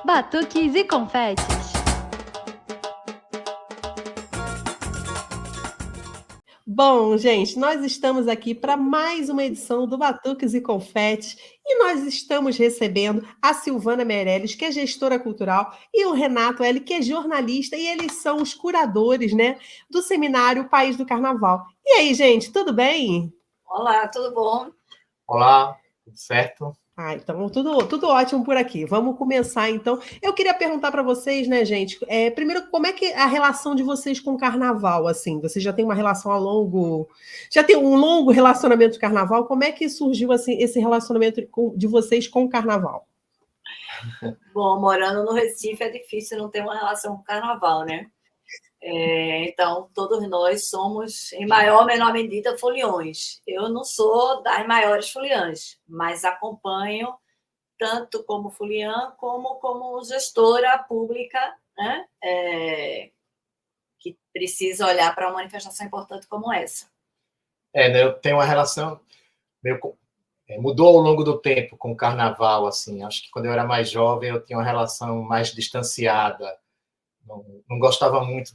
Batuques e confetes. Bom, gente, nós estamos aqui para mais uma edição do Batuques e Confetes e nós estamos recebendo a Silvana Meirelles, que é gestora cultural, e o Renato L, que é jornalista, e eles são os curadores, né, do seminário País do Carnaval. E aí, gente, tudo bem? Olá, tudo bom? Olá, tudo certo? Então, tudo ótimo por aqui. Vamos começar, então. Eu queria perguntar para vocês, né, gente? Primeiro, como é que é a relação de vocês com o carnaval, assim? Vocês já têm uma relação já tem um longo relacionamento de carnaval? Como é que surgiu, assim, esse relacionamento de vocês com o carnaval? Bom, morando no Recife é difícil não ter uma relação com o carnaval, né? Então, todos nós somos, em maior ou menor medida, foliões. Eu não sou das maiores foliãs, mas acompanho tanto como foliã como gestora pública, né? Que precisa olhar para uma manifestação importante como essa. Né, eu tenho uma relação mudou ao longo do tempo com o carnaval, assim. Acho que quando eu era mais jovem eu tinha uma relação mais distanciada. Não gostava muito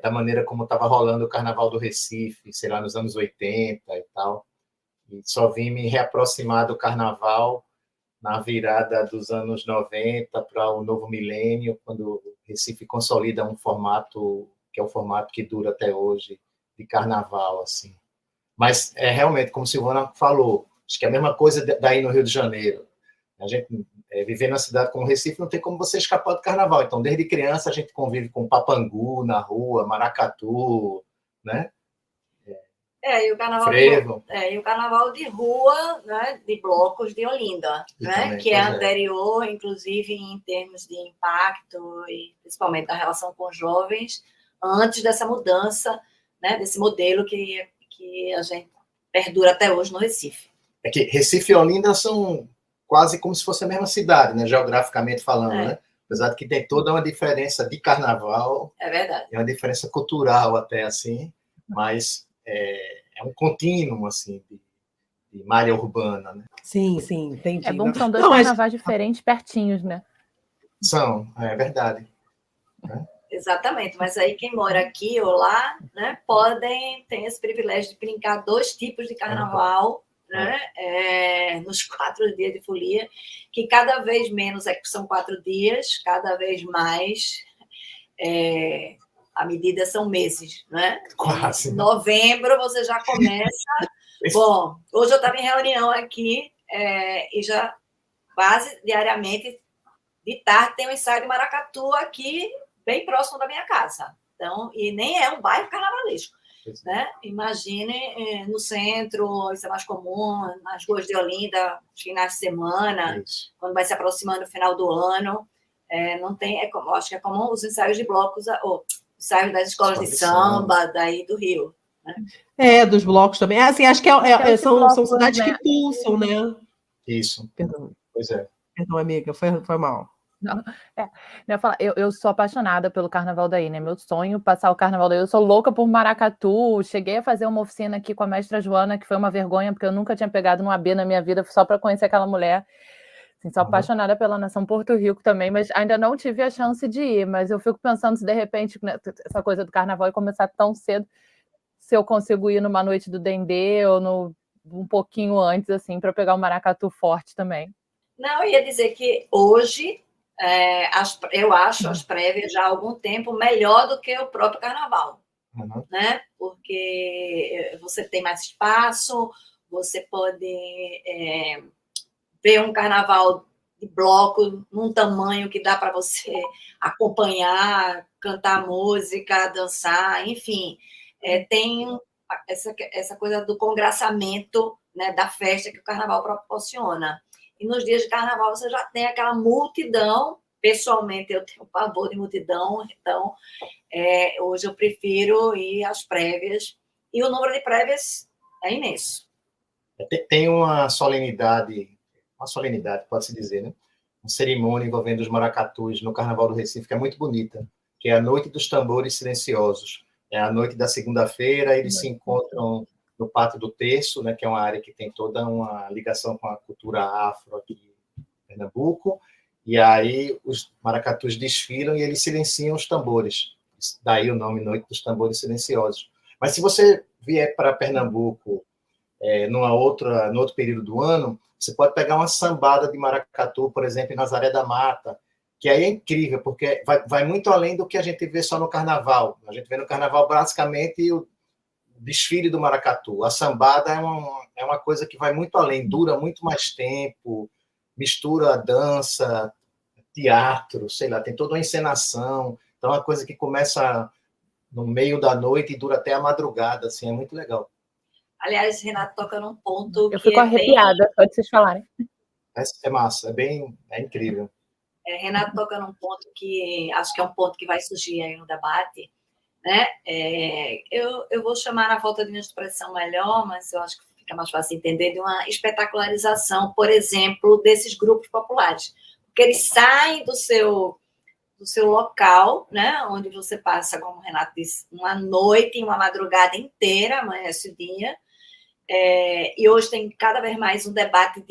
da maneira como estava rolando o Carnaval do Recife, sei lá, nos anos 80 e tal. E só vim me reaproximar do Carnaval na virada dos anos 90 para o novo milênio, quando o Recife consolida um formato que é o formato que dura até hoje, de Carnaval, assim. Mas, realmente, como Silvana falou, acho que é a mesma coisa daí no Rio de Janeiro. A gente viver na cidade como Recife não tem como você escapar do carnaval. Então, desde criança, a gente convive com papangu na rua, maracatu, né? E o carnaval frevo. E o carnaval de rua, né? De blocos de Olinda, né? Também, que é anterior, inclusive, em termos de impacto e principalmente da relação com jovens, antes dessa mudança, né? Desse modelo que a gente perdura até hoje no Recife. É que Recife e Olinda são quase como se fosse a mesma cidade, né, geograficamente falando, né? Apesar de que tem toda uma diferença de carnaval. É verdade. É uma diferença cultural até, assim, mas é um contínuo, assim, de malha urbana, né? Sim, entendi. É bom que são dois carnavais diferentes, pertinhos, né? São, é verdade. Exatamente, mas aí quem mora aqui ou lá, né, tem esse privilégio de brincar dois tipos de carnaval, né, nos 4 dias de folia, que cada vez menos são 4 dias, cada vez mais a medida são meses, né? Quase. Em novembro você já começa. Bom, hoje eu estava em reunião aqui e já quase diariamente de tarde tem um ensaio de maracatu aqui bem próximo da minha casa. Então, e nem é um bairro carnavalesco, né? Imagine no centro, isso é mais comum, nas ruas de Olinda, finais de semana, quando vai se aproximando o final do ano. Não tem, acho que é comum os ensaios de blocos, ou ensaios das escolas de samba, daí do Rio. Né? Dos blocos também. Assim, acho que são cidades que pulsam, né? Isso. Perdão. Pois é. Perdão, amiga, foi mal. Não, eu sou apaixonada pelo carnaval daí, né? Meu sonho passar o carnaval daí. Eu sou louca por maracatu. Cheguei a fazer uma oficina aqui com a mestra Joana, que foi uma vergonha, porque eu nunca tinha pegado num AB na minha vida, só para conhecer aquela mulher. Assim, sou apaixonada pela nação Porto Rico também, mas ainda não tive a chance de ir. Mas eu fico pensando se de repente essa coisa do carnaval ia começar tão cedo, se eu consigo ir numa noite do Dendê ou um pouquinho antes, assim, para pegar o maracatu forte também. Não, eu ia dizer que hoje eu acho as prévias já há algum tempo melhor do que o próprio carnaval, né? Porque você tem mais espaço, você pode ver um carnaval de bloco num tamanho que dá para você acompanhar, cantar música, dançar, enfim. Tem essa coisa do congraçamento, né, da festa que o carnaval proporciona. E nos dias de carnaval você já tem aquela multidão. Pessoalmente, eu tenho pavor de multidão, então hoje eu prefiro ir às prévias. E o número de prévias é imenso. Tem uma solenidade, pode-se dizer, né? Uma cerimônia envolvendo os maracatus no Carnaval do Recife, que é muito bonita, que é a Noite dos Tambores Silenciosos. É a noite da segunda-feira, eles se encontram no Pátio do Terço, né, que é uma área que tem toda uma ligação com a cultura afro aqui em Pernambuco, E aí os maracatus desfilam e eles silenciam os tambores. Daí o nome Noite dos Tambores Silenciosos. Mas se você vier para Pernambuco no outro período do ano, você pode pegar uma sambada de maracatu, por exemplo, em Nazaré da Mata, que aí é incrível, porque vai muito além do que a gente vê só no carnaval. A gente vê no carnaval basicamente o desfile do maracatu. A sambada é uma coisa que vai muito além, dura muito mais tempo, mistura dança, teatro, sei lá, tem toda uma encenação. Então, é uma coisa que começa no meio da noite e dura até a madrugada, assim, é muito legal. Aliás, Renato toca num ponto Eu fico arrepiada só de vocês falarem. É massa, é incrível. Renato toca num ponto que acho que é um ponto que vai surgir aí no debate, né? Eu vou chamar na falta de uma expressão melhor, mas eu acho que fica mais fácil entender, de uma espetacularização, por exemplo, desses grupos populares. Porque eles saem do seu local, né, onde você passa, como o Renato disse, uma noite e uma madrugada inteira, amanhece o dia, e hoje tem cada vez mais um debate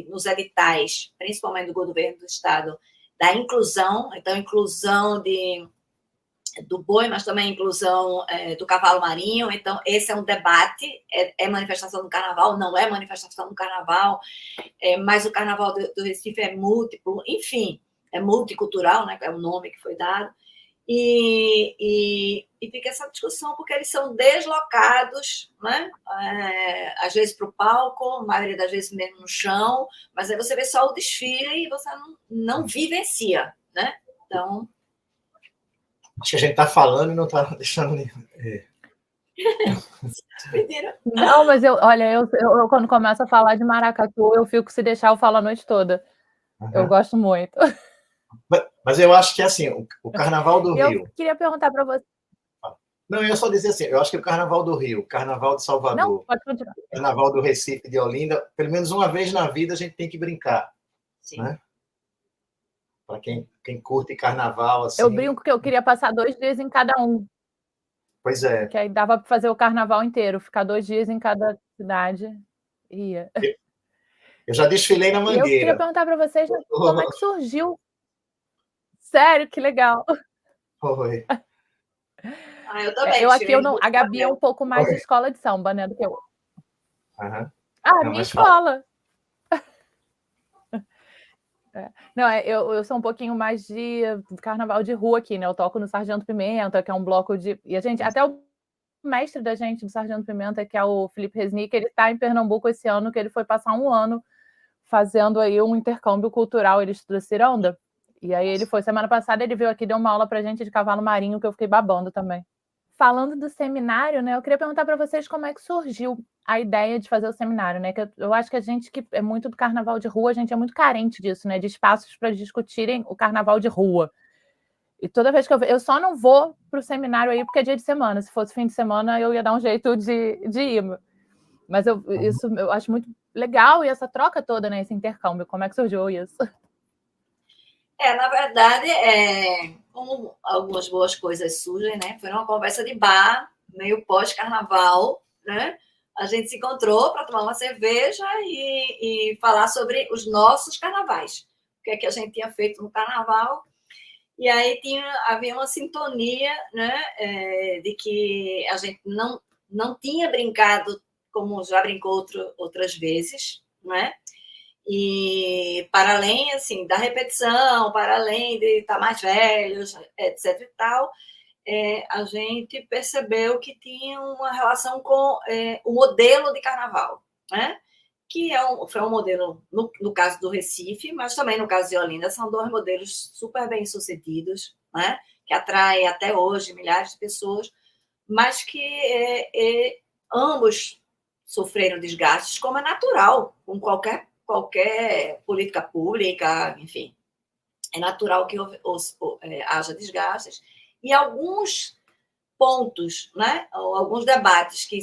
nos editais, principalmente do governo do Estado, da inclusão, então inclusão do boi, mas também inclusão do cavalo marinho, então esse é um debate, é manifestação do carnaval, não é manifestação do carnaval, mas o carnaval do Recife é múltiplo, enfim, é multicultural, né, é o nome que foi dado, e fica essa discussão, porque eles são deslocados, né, às vezes para o palco, a maioria das vezes mesmo no chão, mas aí você vê só o desfile e você não vivencia, né? Então... Acho que a gente está falando e não está deixando... Não, mas eu quando começo a falar de maracatu, eu fico, se deixar, eu falo a noite toda. Uhum. Eu gosto muito. Mas eu acho que, assim, o Carnaval do Rio... Eu queria perguntar para você... Não, eu ia só dizer assim, eu acho que o Carnaval do Rio, o Carnaval de Salvador, não, pode continuar. O Carnaval do Recife, de Olinda, pelo menos uma vez na vida a gente tem que brincar. Sim. Né? Para quem curte Carnaval, assim... Eu brinco que eu queria passar 2 dias em cada um. Pois é. Que aí dava para fazer o Carnaval inteiro, ficar 2 dias em cada cidade. Ia. Eu já desfilei na Mangueira. E eu queria perguntar para vocês como é que surgiu. Sério, que legal. Foi. Eu também. A Gabi é um pouco mais de escola de samba, né, do que eu. Uhum. Minha escola. Não, eu sou um pouquinho mais de carnaval de rua aqui, né? Eu toco no Sargento Pimenta, que é um bloco de... E a gente, até o mestre da gente do Sargento Pimenta, que é o Felipe Resnick, ele está em Pernambuco esse ano, que ele foi passar 1 ano fazendo aí um intercâmbio cultural, ele estuda ciranda. E aí ele foi, semana passada, ele veio aqui, deu uma aula pra gente de cavalo marinho, que eu fiquei babando também. Falando do seminário, né, eu queria perguntar para vocês como é que surgiu a ideia de fazer o seminário, né? Que eu acho que a gente que é muito do carnaval de rua, a gente é muito carente disso, né? De espaços para discutirem o carnaval de rua. E toda vez que eu só não vou para o seminário aí porque é dia de semana. Se fosse fim de semana, eu ia dar um jeito de ir. Mas isso eu acho muito legal, e essa troca toda, né? Esse intercâmbio, como é que surgiu isso? Na verdade, como algumas boas coisas surgem, né? Foi uma conversa de bar, meio pós-carnaval, né? A gente se encontrou para tomar uma cerveja e falar sobre os nossos carnavais. O que é que a gente tinha feito no carnaval. E aí havia uma sintonia, né? De que a gente não tinha brincado como já brincou outras vezes, né? E para além, assim, da repetição, para além de estar mais velhos, etc e tal, a gente percebeu que tinha uma relação com o modelo de carnaval, né? Que foi um modelo, no caso do Recife, mas também no caso de Olinda, são 2 modelos super bem-sucedidos, né? Que atraem até hoje milhares de pessoas, mas que ambos sofreram desgastes, como é natural, com qualquer política pública, enfim. É natural que haja desgastes. E alguns pontos, né, ou alguns debates que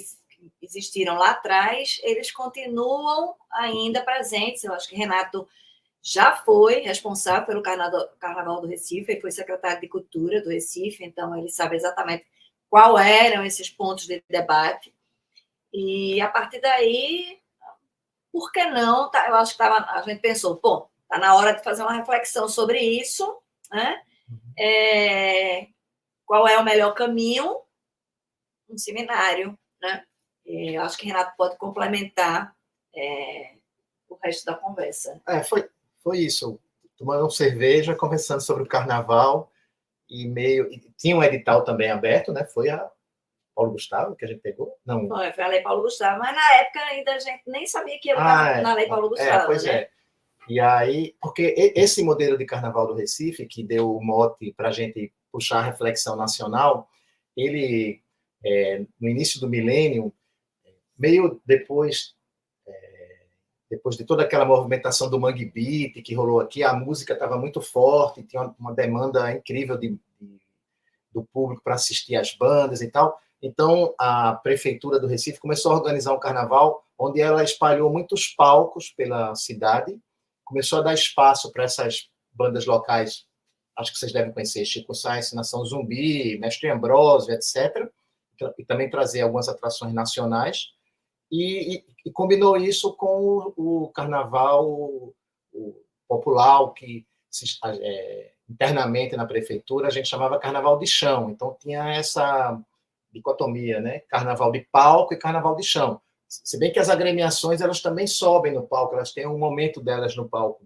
existiram lá atrás, eles continuam ainda presentes. Eu acho que Renato já foi responsável pelo Carnaval do Recife, ele foi secretário de Cultura do Recife, então ele sabe exatamente quais eram esses pontos de debate. E, a partir daí, por que não? Eu acho que a gente pensou, Está na hora de fazer uma reflexão sobre isso, né? Qual é o melhor caminho? Um seminário, né? Eu acho que Renato pode complementar o resto da conversa. Foi isso. Tomando cerveja, conversando sobre o carnaval e tinha um edital também aberto, né? Foi a Paulo Gustavo que a gente pegou? Não. Foi a Lei Paulo Gustavo, mas na época ainda a gente nem sabia que ia botar na Lei Paulo Gustavo, pois né? E aí, porque esse modelo de Carnaval do Recife, que deu o mote para a gente puxar a reflexão nacional, ele, no início do milênio, meio depois de toda aquela movimentação do Mangue Beat que rolou aqui, a música estava muito forte, tinha uma demanda incrível do público para assistir às bandas e tal. Então, a Prefeitura do Recife começou a organizar um carnaval onde ela espalhou muitos palcos pela cidade, começou a dar espaço para essas bandas locais, acho que vocês devem conhecer, Chico Science, Nação Zumbi, Mestre Ambrósio, etc., e também trazer algumas atrações nacionais, e combinou isso com o carnaval popular, que internamente na prefeitura a gente chamava carnaval de chão. Então tinha essa dicotomia, né? Carnaval de palco e carnaval de chão. Se bem que as agremiações elas também sobem no palco, elas têm um momento delas no palco,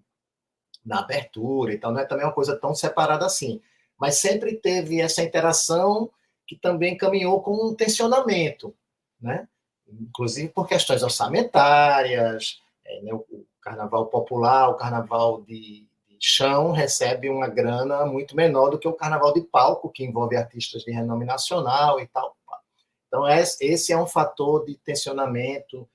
na abertura, então não é também uma coisa tão separada assim. Mas sempre teve essa interação que também caminhou com um tensionamento, né? Inclusive por questões orçamentárias, né? O carnaval popular, o carnaval de chão recebe uma grana muito menor do que o carnaval de palco, que envolve artistas de renome nacional e tal. Então, esse é um fator de tensionamento.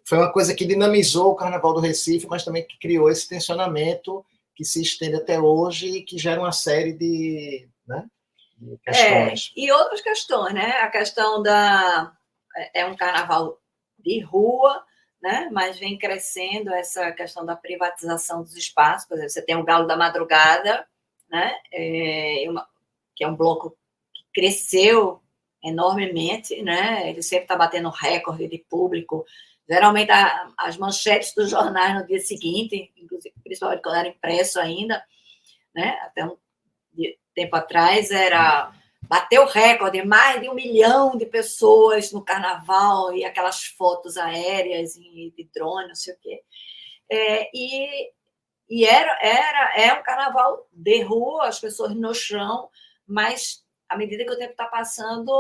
Foi uma coisa que dinamizou o Carnaval do Recife, mas também que criou esse tensionamento que se estende até hoje e que gera uma série de questões. E outras questões, né? A questão é um carnaval de rua, né? Mas vem crescendo essa questão da privatização dos espaços. Por exemplo, você tem o Galo da Madrugada, né? Que é um bloco que cresceu enormemente, né? Ele sempre está batendo recorde de público. Geralmente as manchetes dos jornais no dia seguinte, inclusive principalmente quando era impresso ainda, né? Até um tempo atrás bateu recorde, mais de 1 milhão de pessoas no carnaval e aquelas fotos aéreas de drone, não sei o quê. É um carnaval de rua, as pessoas no chão, mas à medida que o tempo está passando,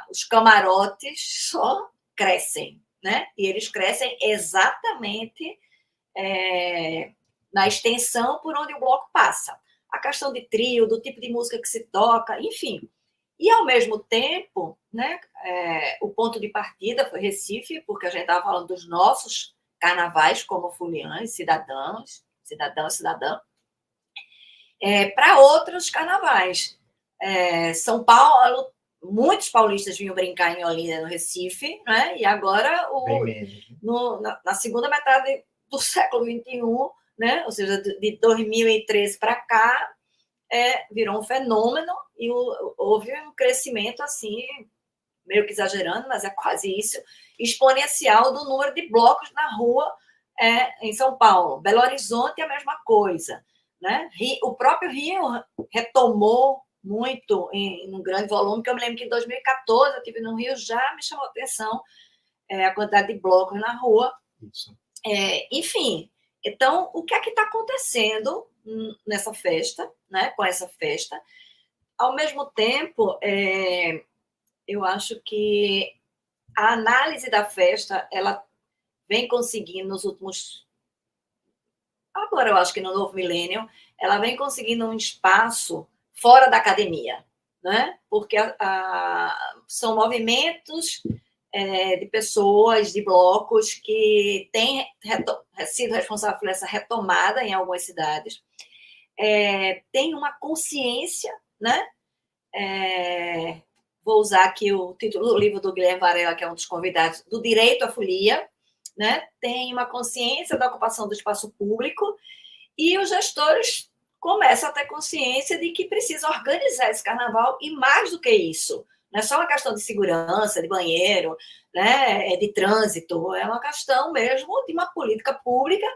os camarotes só crescem, né? E eles crescem exatamente na extensão por onde o bloco passa. A questão de trio, do tipo de música que se toca, enfim. E, ao mesmo tempo, né, o ponto de partida foi Recife, porque a gente estava falando dos nossos carnavais como foliões, cidadão, cidadã, para outros carnavais. São Paulo, muitos paulistas vinham brincar em Olinda, no Recife, né? E agora, na segunda metade do século XXI, né? Ou seja, de 2013 para cá, virou um fenômeno e houve um crescimento, assim, meio que exagerando, mas é quase isso, exponencial do número de blocos na rua em São Paulo. Belo Horizonte é a mesma coisa, né? O próprio Rio retomou muito em um grande volume, que eu me lembro que em 2014 eu estive no Rio, já me chamou a atenção a quantidade de blocos na rua. Isso. Enfim, então, o que é que está acontecendo nessa festa, né? Com essa festa? Ao mesmo tempo, eu acho que a análise da festa, ela vem conseguindo nos últimos... Agora, eu acho que no novo milênio, ela vem conseguindo um espaço fora da academia, né? Porque são movimentos de pessoas, de blocos que têm sido responsáveis por essa retomada em algumas cidades, tem uma consciência, né? Vou usar aqui o título do livro do Guilherme Varela, que é um dos convidados, do direito à folia, né? Tem uma consciência da ocupação do espaço público e os gestores começam a ter consciência de que precisa organizar esse carnaval e mais do que isso. Não é só uma questão de segurança, de banheiro, né? De trânsito, é uma questão mesmo de uma política pública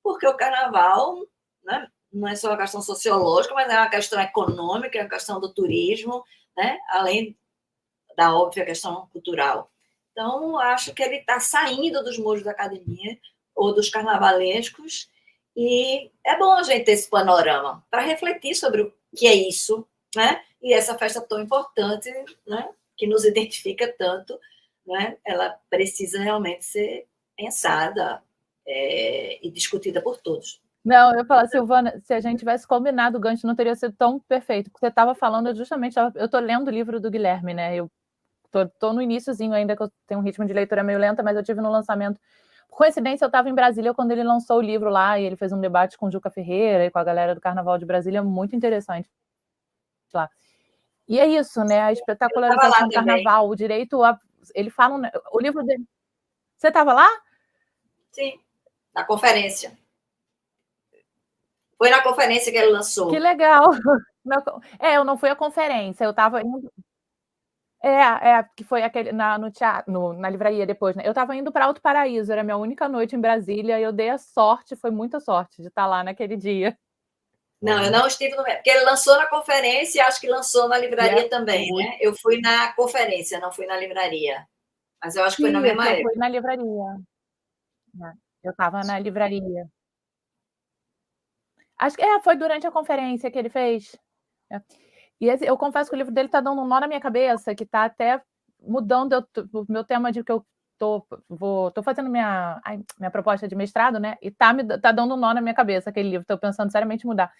porque o carnaval, né, não é só uma questão sociológica, mas é uma questão econômica, é uma questão do turismo, né, além da óbvia questão cultural. Então, acho que ele está saindo dos muros da academia ou dos carnavalescos, e é bom a gente ter esse panorama para refletir sobre o que é isso, né? E essa festa tão importante, né? Que nos identifica tanto, né? Ela precisa realmente ser pensada e discutida por todos. Não, eu ia falar, Silvana, se a gente tivesse combinado o gancho, não teria sido tão perfeito. Porque você estava falando justamente, eu estou lendo o livro do Guilherme, né? Eu estou no iniciozinho ainda, que eu tenho um ritmo de leitura meio lenta, mas eu tive no lançamento. Por coincidência, eu estava em Brasília quando ele lançou o livro lá, e ele fez um debate com o Juca Ferreira e com a galera do Carnaval de Brasília, muito interessante lá. E é isso, né? A espetacularização do carnaval, o direito a... Ele fala... O livro dele... Você estava lá? Sim, na conferência. Foi na conferência que ele lançou. Que legal! Eu não fui à conferência, eu estava indo... que foi aquele no teatro, na livraria depois, né? Eu estava indo para Alto Paraíso, era a minha única noite em Brasília, e eu dei a sorte, foi muita sorte de estar lá naquele dia. Não, eu não estive no... Porque ele lançou na conferência e acho que lançou na livraria também, né? Eu fui na conferência, não fui na livraria. Mas eu acho que foi na mesma época. Eu fui na livraria. Eu estava na livraria. Acho que foi durante a conferência que ele fez. E eu confesso que o livro dele está dando um nó na minha cabeça, que está até mudando o meu tema de que eu estou fazendo minha proposta de mestrado, né? E tá dando um nó na minha cabeça aquele livro, estou pensando seriamente em mudar.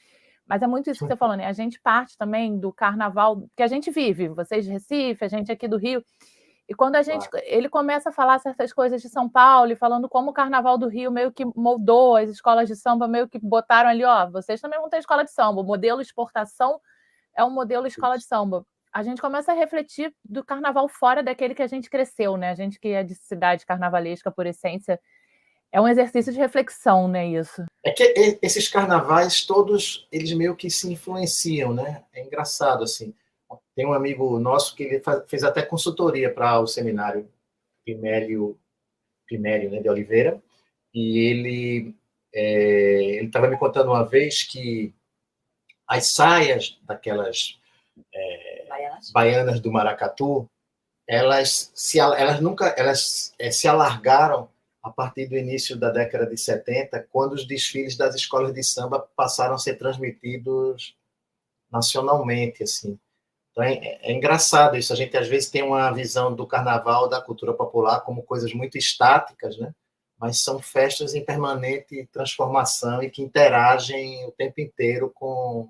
Mas é muito isso que você falou, né? A gente parte também do carnaval que a gente vive, vocês de Recife, a gente aqui do Rio. E quando ele começa a falar certas coisas de São Paulo, e falando como o Carnaval do Rio meio que moldou as escolas de samba, meio que botaram ali, vocês também vão ter escola de samba, o modelo exportação é um modelo escola de samba. A gente começa a refletir do carnaval fora daquele que a gente cresceu, né? A gente que é de cidade carnavalesca por essência, é um exercício de reflexão, né, isso? É que esses carnavais todos, eles meio que se influenciam, né? É engraçado, assim. Tem um amigo nosso que ele fez até consultoria para o seminário Pimério, né, de Oliveira, e ele estava me contando uma vez que as saias daquelas baianas do maracatu, elas se alargaram a partir do início da década de 70, quando os desfiles das escolas de samba passaram a ser transmitidos nacionalmente, assim. Então, é engraçado isso. A gente, às vezes, tem uma visão do carnaval, da cultura popular, como coisas muito estáticas, né? Mas são festas em permanente transformação e que interagem o tempo inteiro com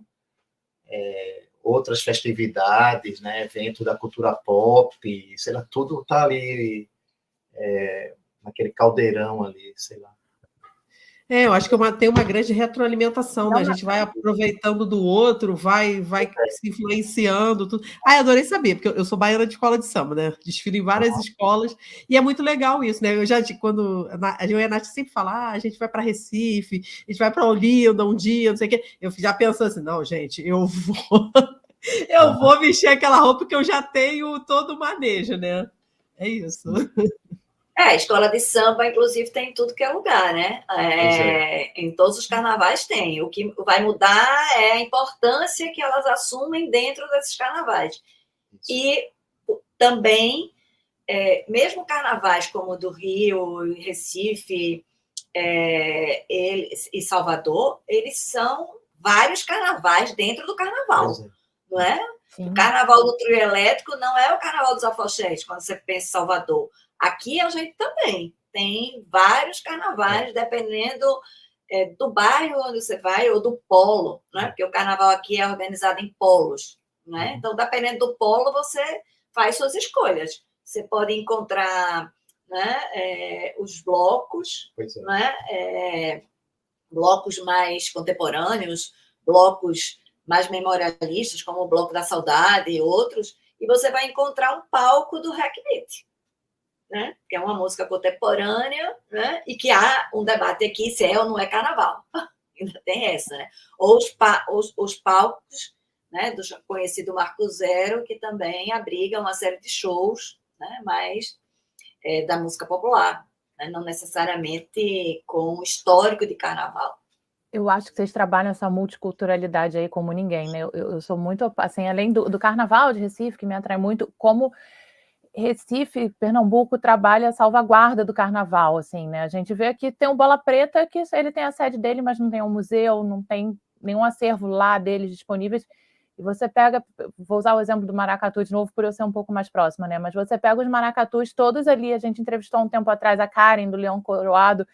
outras festividades, né? Eventos da cultura pop, sei lá, tudo está ali naquele caldeirão ali, sei lá. Eu acho que tem uma grande retroalimentação, né? A gente vai aproveitando do outro, vai se influenciando. Tudo. Adorei saber, porque eu sou baiana de escola de samba, né? Desfilo em várias escolas, e é muito legal isso, né? Quando a Nath sempre fala, a gente vai para Recife, a gente vai para Olinda um dia, não sei o quê. Eu já penso assim, não, gente, eu vou vestir aquela roupa que eu já tenho todo o manejo, né? É isso. A escola de samba, inclusive, tem em tudo que é lugar, né? Em todos os carnavais tem. O que vai mudar é a importância que elas assumem dentro desses carnavais. E também, mesmo carnavais como o do Rio, Recife e Salvador, eles são vários carnavais dentro do carnaval, não é? Sim. O carnaval do trio elétrico não é o carnaval dos afoxés, quando você pensa em Salvador. Aqui a gente também tem vários carnavais, dependendo do bairro onde você vai ou do polo, né? Porque o carnaval aqui é organizado em polos, né? Então, dependendo do polo, você faz suas escolhas. Você pode encontrar, né, os blocos, né? Blocos mais contemporâneos, blocos mais memorialistas, como o Bloco da Saudade e outros, e você vai encontrar um palco do Hackney, né? Que é uma música contemporânea, né? E que há um debate aqui se é ou não é carnaval. Ainda tem essa, né? Ou os palcos, né, do conhecido Marco Zero, que também abriga uma série de shows, né, mais da música popular, né? Não necessariamente com o histórico de carnaval. Eu acho que vocês trabalham essa multiculturalidade aí como ninguém, né? Eu sou muito, assim, além do carnaval de Recife, que me atrai muito, como Recife, Pernambuco trabalha a salvaguarda do carnaval, assim, né? A gente vê que tem o Bola Preta, que ele tem a sede dele, mas não tem um museu, não tem nenhum acervo lá deles disponíveis. E você pega, vou usar o exemplo do maracatu de novo, por eu ser um pouco mais próxima, né? Mas você pega os maracatus todos ali, a gente entrevistou um tempo atrás a Karen, do Leão Coroado,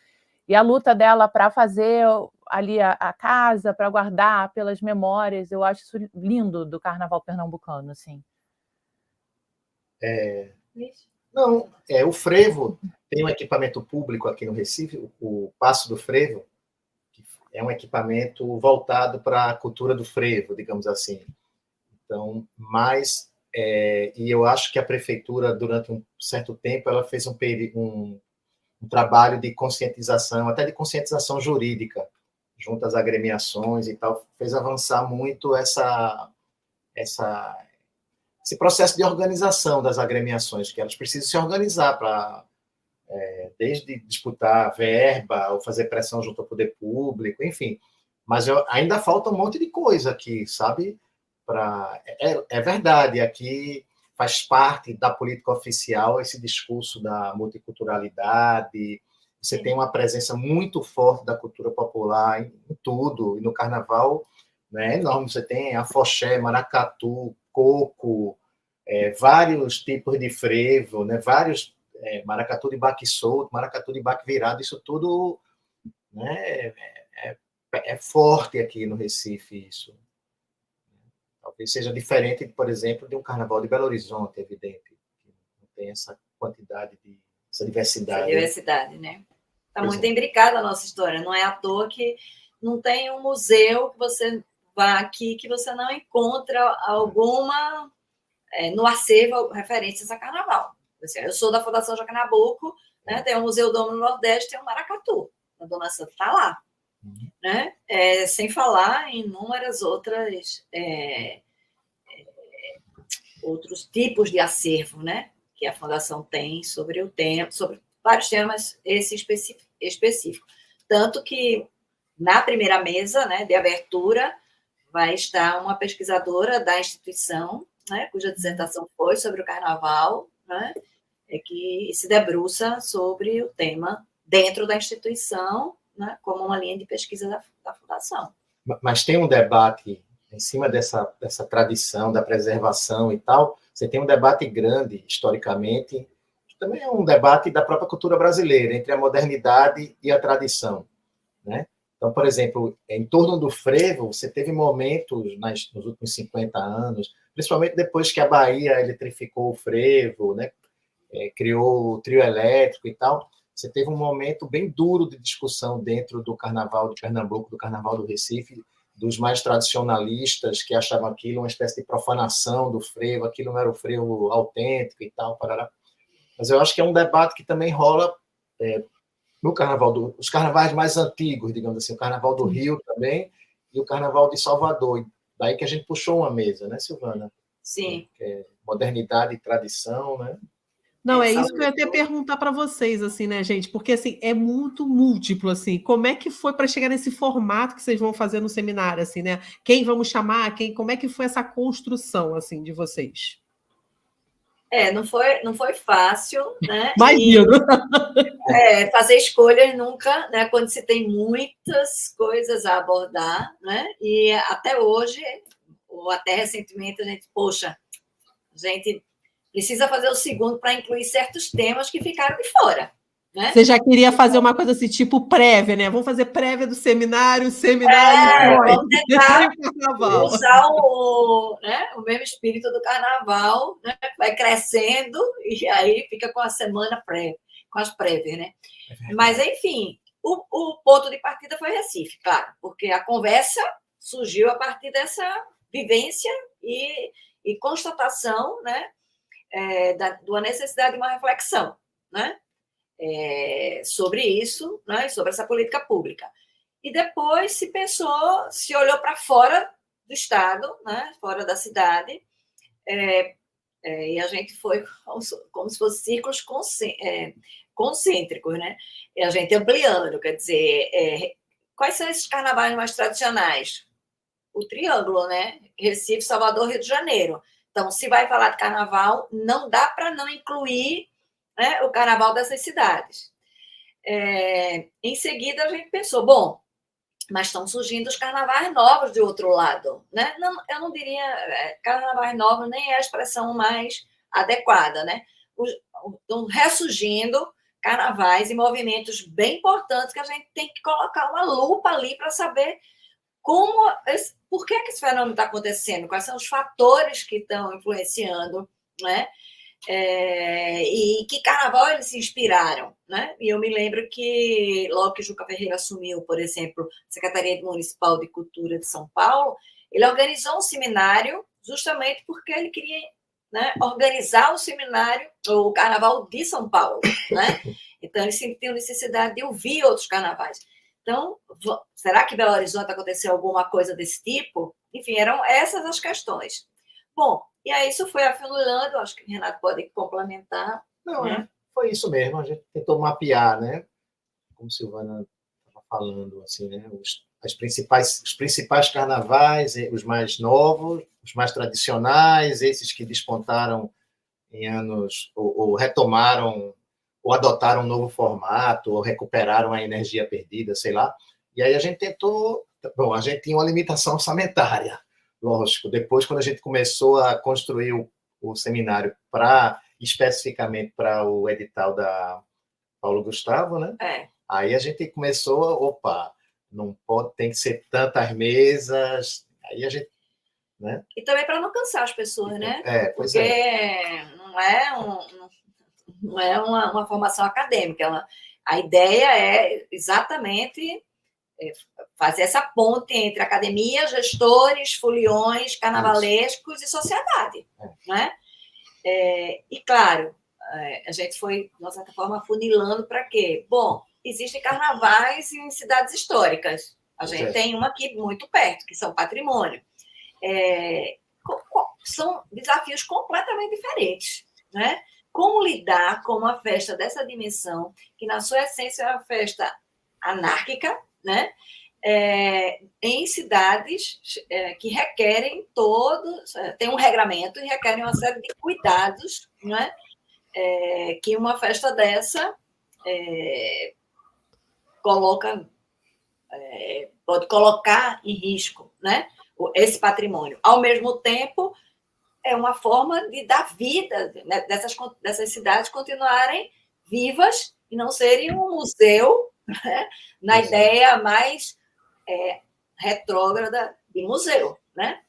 e a luta dela para fazer ali a casa, para guardar pelas memórias, eu acho isso lindo do carnaval pernambucano, assim. Não, o frevo tem um equipamento público aqui no Recife, o Passo do Frevo, que é um equipamento voltado para a cultura do frevo, digamos assim. Então, e eu acho que a prefeitura, durante um certo tempo, ela fez um trabalho de conscientização, até de conscientização jurídica, junto às agremiações e tal, fez avançar muito esse processo de organização das agremiações, que elas precisam se organizar para, desde disputar verba, ou fazer pressão junto ao poder público, enfim. Mas ainda falta um monte de coisa aqui, sabe? É verdade, aqui faz parte da política oficial esse discurso da multiculturalidade. Você tem uma presença muito forte da cultura popular em tudo, e no carnaval, né, é enorme. Você tem afoxé, maracatu, coco, vários tipos de frevo, né, vários maracatu de baque solto, maracatu de baque virado, isso tudo, né, é forte aqui no Recife, isso. Talvez seja diferente, por exemplo, de um carnaval de Belo Horizonte, evidente, que não tem essa quantidade essa diversidade. Essa diversidade, né? Está muito imbricada a nossa história. Não é à toa que não tem um museu que você vá aqui que você não encontra alguma no acervo referências a carnaval. Eu sou da Fundação Joaquim Nabuco, né? Tem o Museu Domo no Nordeste, tem o Maracatu. A Dona Santa está lá. Né? Sem falar em inúmeras outros tipos de acervo, né? Que a Fundação tem sobre o tema, sobre vários temas, esse específico. Tanto que na primeira mesa, né, de abertura vai estar uma pesquisadora da instituição, né, cuja dissertação foi sobre o carnaval, né, que se debruça sobre o tema dentro da instituição, né, como uma linha de pesquisa da Fundação. Mas tem um debate em cima dessa tradição da preservação e tal. Você tem um debate grande, historicamente, que também é um debate da própria cultura brasileira, entre a modernidade e a tradição, né? Então, por exemplo, em torno do frevo, você teve momentos nos últimos 50 anos, principalmente depois que a Bahia eletrificou o frevo, né? Criou o trio elétrico e tal. Você teve um momento bem duro de discussão dentro do Carnaval de Pernambuco, do Carnaval do Recife, dos mais tradicionalistas, que achavam aquilo uma espécie de profanação do frevo, aquilo não era o frevo autêntico e tal, parará. Mas eu acho que é um debate que também rola no Carnaval, os carnavais mais antigos, digamos assim, o Carnaval do Rio também, e o Carnaval de Salvador. Daí que a gente puxou uma mesa, né, Silvana? Sim. Modernidade e tradição, né? Não, é isso que eu ia até perguntar para vocês, assim, né, gente? Porque, assim, é muito múltiplo, assim. Como é que foi para chegar nesse formato que vocês vão fazer no seminário, assim, né? Quem vamos chamar? Como é que foi essa construção, assim, de vocês? Não foi fácil, né? Imagino. Fazer escolhas nunca, né? Quando se tem muitas coisas a abordar, né? E até hoje, ou até recentemente, a gente precisa fazer o segundo para incluir certos temas que ficaram de fora. Né? Você já queria fazer uma coisa assim, tipo prévia, né? Vamos fazer prévia do seminário, vamos tentar usar o mesmo espírito do carnaval, né? Vai crescendo e aí fica com a semana prévia, com as prévias, né? Mas, enfim, o ponto de partida foi Recife, claro, porque a conversa surgiu a partir dessa vivência e constatação, né? Da necessidade de uma reflexão, né? Sobre isso, né? Sobre essa política pública. E depois se olhou para fora do Estado, né? Fora da cidade, e a gente foi como se fossem círculos concêntricos, né? E a gente ampliando, quer dizer, quais são esses carnavais mais tradicionais? O Triângulo, né? Recife, Salvador, Rio de Janeiro. Então, se vai falar de carnaval, não dá para não incluir, né, o carnaval dessas cidades. Em seguida, a gente pensou, bom, mas estão surgindo os carnavais novos de outro lado, né? Não, eu não diria carnavais novos, nem é a expressão mais adequada, né? Estão ressurgindo carnavais e movimentos bem importantes que a gente tem que colocar uma lupa ali para saber por que esse fenômeno está acontecendo, quais são os fatores que estão influenciando, né? E que carnaval eles se inspiraram, né? E eu me lembro que logo que Juca Ferreira assumiu, por exemplo, a Secretaria Municipal de Cultura de São Paulo, ele organizou um seminário justamente porque ele queria, né, organizar o seminário, o Carnaval de São Paulo, né? Então ele sentiu necessidade de ouvir outros carnavais. Então, será que em Belo Horizonte aconteceu alguma coisa desse tipo? Enfim, eram essas as questões. Bom, e aí isso foi afunilando, acho que o Renato pode complementar. Não, foi isso mesmo, a gente tentou mapear, né? Como Silvana estava falando, assim, né? Os principais carnavais, os mais novos, os mais tradicionais, esses que despontaram em anos, ou retomaram, ou adotaram um novo formato, ou recuperaram a energia perdida, sei lá. E aí a gente tentou... Bom, a gente tinha uma limitação orçamentária, lógico. Depois, quando a gente começou a construir o seminário especificamente para o edital da Paulo Gustavo, né? Aí a gente começou, não pode, tem que ser tantas mesas. Aí a gente... Né? E também para não cansar as pessoas, né? Pois porque não é uma formação acadêmica. A ideia é exatamente fazer essa ponte entre academia, gestores, foliões, carnavalescos e sociedade. Né? E, claro, a gente foi, de certa forma, afunilando para quê? Bom, existem carnavais em cidades históricas. A gente tem uma aqui muito perto, que são patrimônio. São desafios completamente diferentes, né? Como lidar com uma festa dessa dimensão, que na sua essência é uma festa anárquica, né? Em cidades que requerem tem um regramento e requerem uma série de cuidados, né? Que uma festa dessa pode colocar em risco, né? Esse patrimônio. Ao mesmo tempo, é uma forma de dar vida, né, dessas cidades continuarem vivas e não serem um museu, né, na ideia mais retrógrada de museu, né?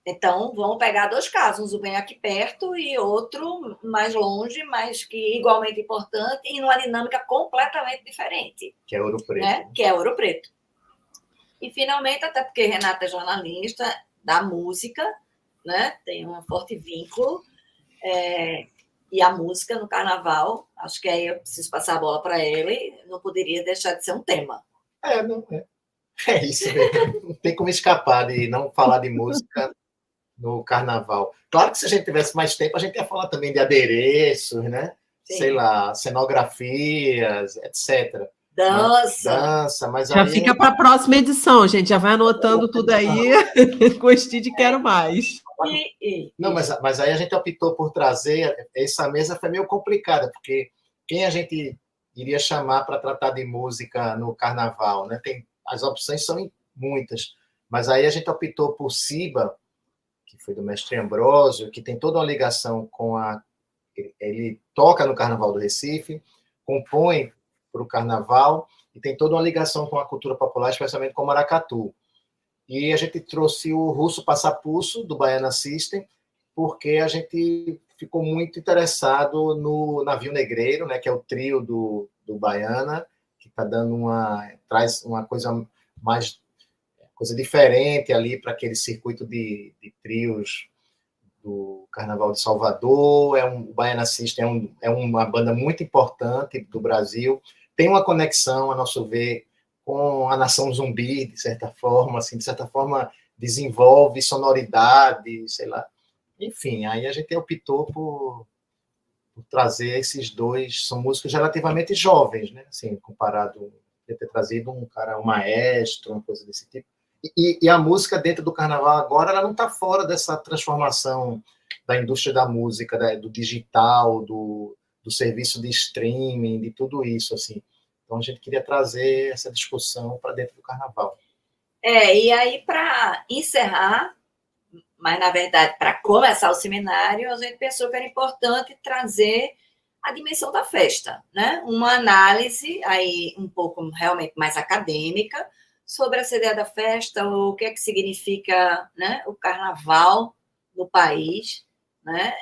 Então, vamos pegar dois casos, um bem aqui perto e outro mais longe, mas que igualmente importante e numa dinâmica completamente diferente. Que é Ouro Preto. Né? Que é Ouro Preto. E, finalmente, até porque Renata é jornalista da música, né? Tem um forte vínculo, e a música no carnaval, acho que aí eu preciso passar a bola para ele, não poderia deixar de ser um tema. É isso mesmo. Não tem como escapar de não falar de música no carnaval. Claro que se a gente tivesse mais tempo, a gente ia falar também de adereços, né? Sim. Sei lá, cenografias, etc. Dança, mas já aí... fica para a próxima edição, gente. Já vai anotando tudo aí. Gostei de quero mais. Não, mas aí a gente optou por trazer... Essa mesa foi meio complicada, porque quem a gente iria chamar para tratar de música no carnaval, né? As opções são muitas, mas aí a gente optou por Ciba, que foi do mestre Ambrósio, que tem toda uma ligação com ele toca no Carnaval do Recife, compõe para o Carnaval e tem toda uma ligação com a cultura popular, especialmente com o maracatu. E a gente trouxe o Russo Passapulso, do Baiana System, porque a gente ficou muito interessado no Navio Negreiro, né, que é o trio do Baiana, que está dando traz uma coisa diferente ali para aquele circuito de trios do Carnaval de Salvador. O Baiana System é uma banda muito importante do Brasil, tem uma conexão, a nosso ver, com a nação zumbi, de certa forma desenvolve sonoridade, sei lá. Enfim, aí a gente optou por por trazer esses dois, são músicos relativamente jovens, né? Assim, comparado a ter trazido um maestro, uma coisa desse tipo. E a música dentro do carnaval agora, ela não está fora dessa transformação da indústria da música, do digital, do serviço de streaming, de tudo isso, assim. Então, a gente queria trazer essa discussão para dentro do carnaval. E aí, para encerrar, mas, na verdade, para começar o seminário, a gente pensou que era importante trazer a dimensão da festa, né? Uma análise aí um pouco realmente mais acadêmica sobre essa ideia da festa, o que é que significa, né, o carnaval no país, né?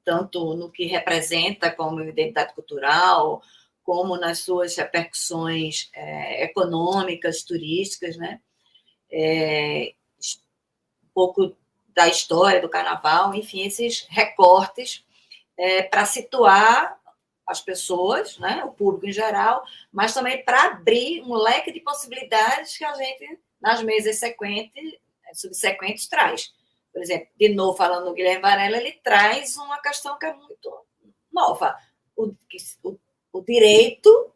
Tanto no que representa como identidade cultural, como nas suas repercussões econômicas, turísticas, né? Um pouco da história do carnaval, enfim, esses recortes para situar as pessoas, né, o público em geral, mas também para abrir um leque de possibilidades que a gente, nas mesas subsequentes, traz. Por exemplo, de novo, falando no Guilherme Varela, ele traz uma questão que é muito nova, o direito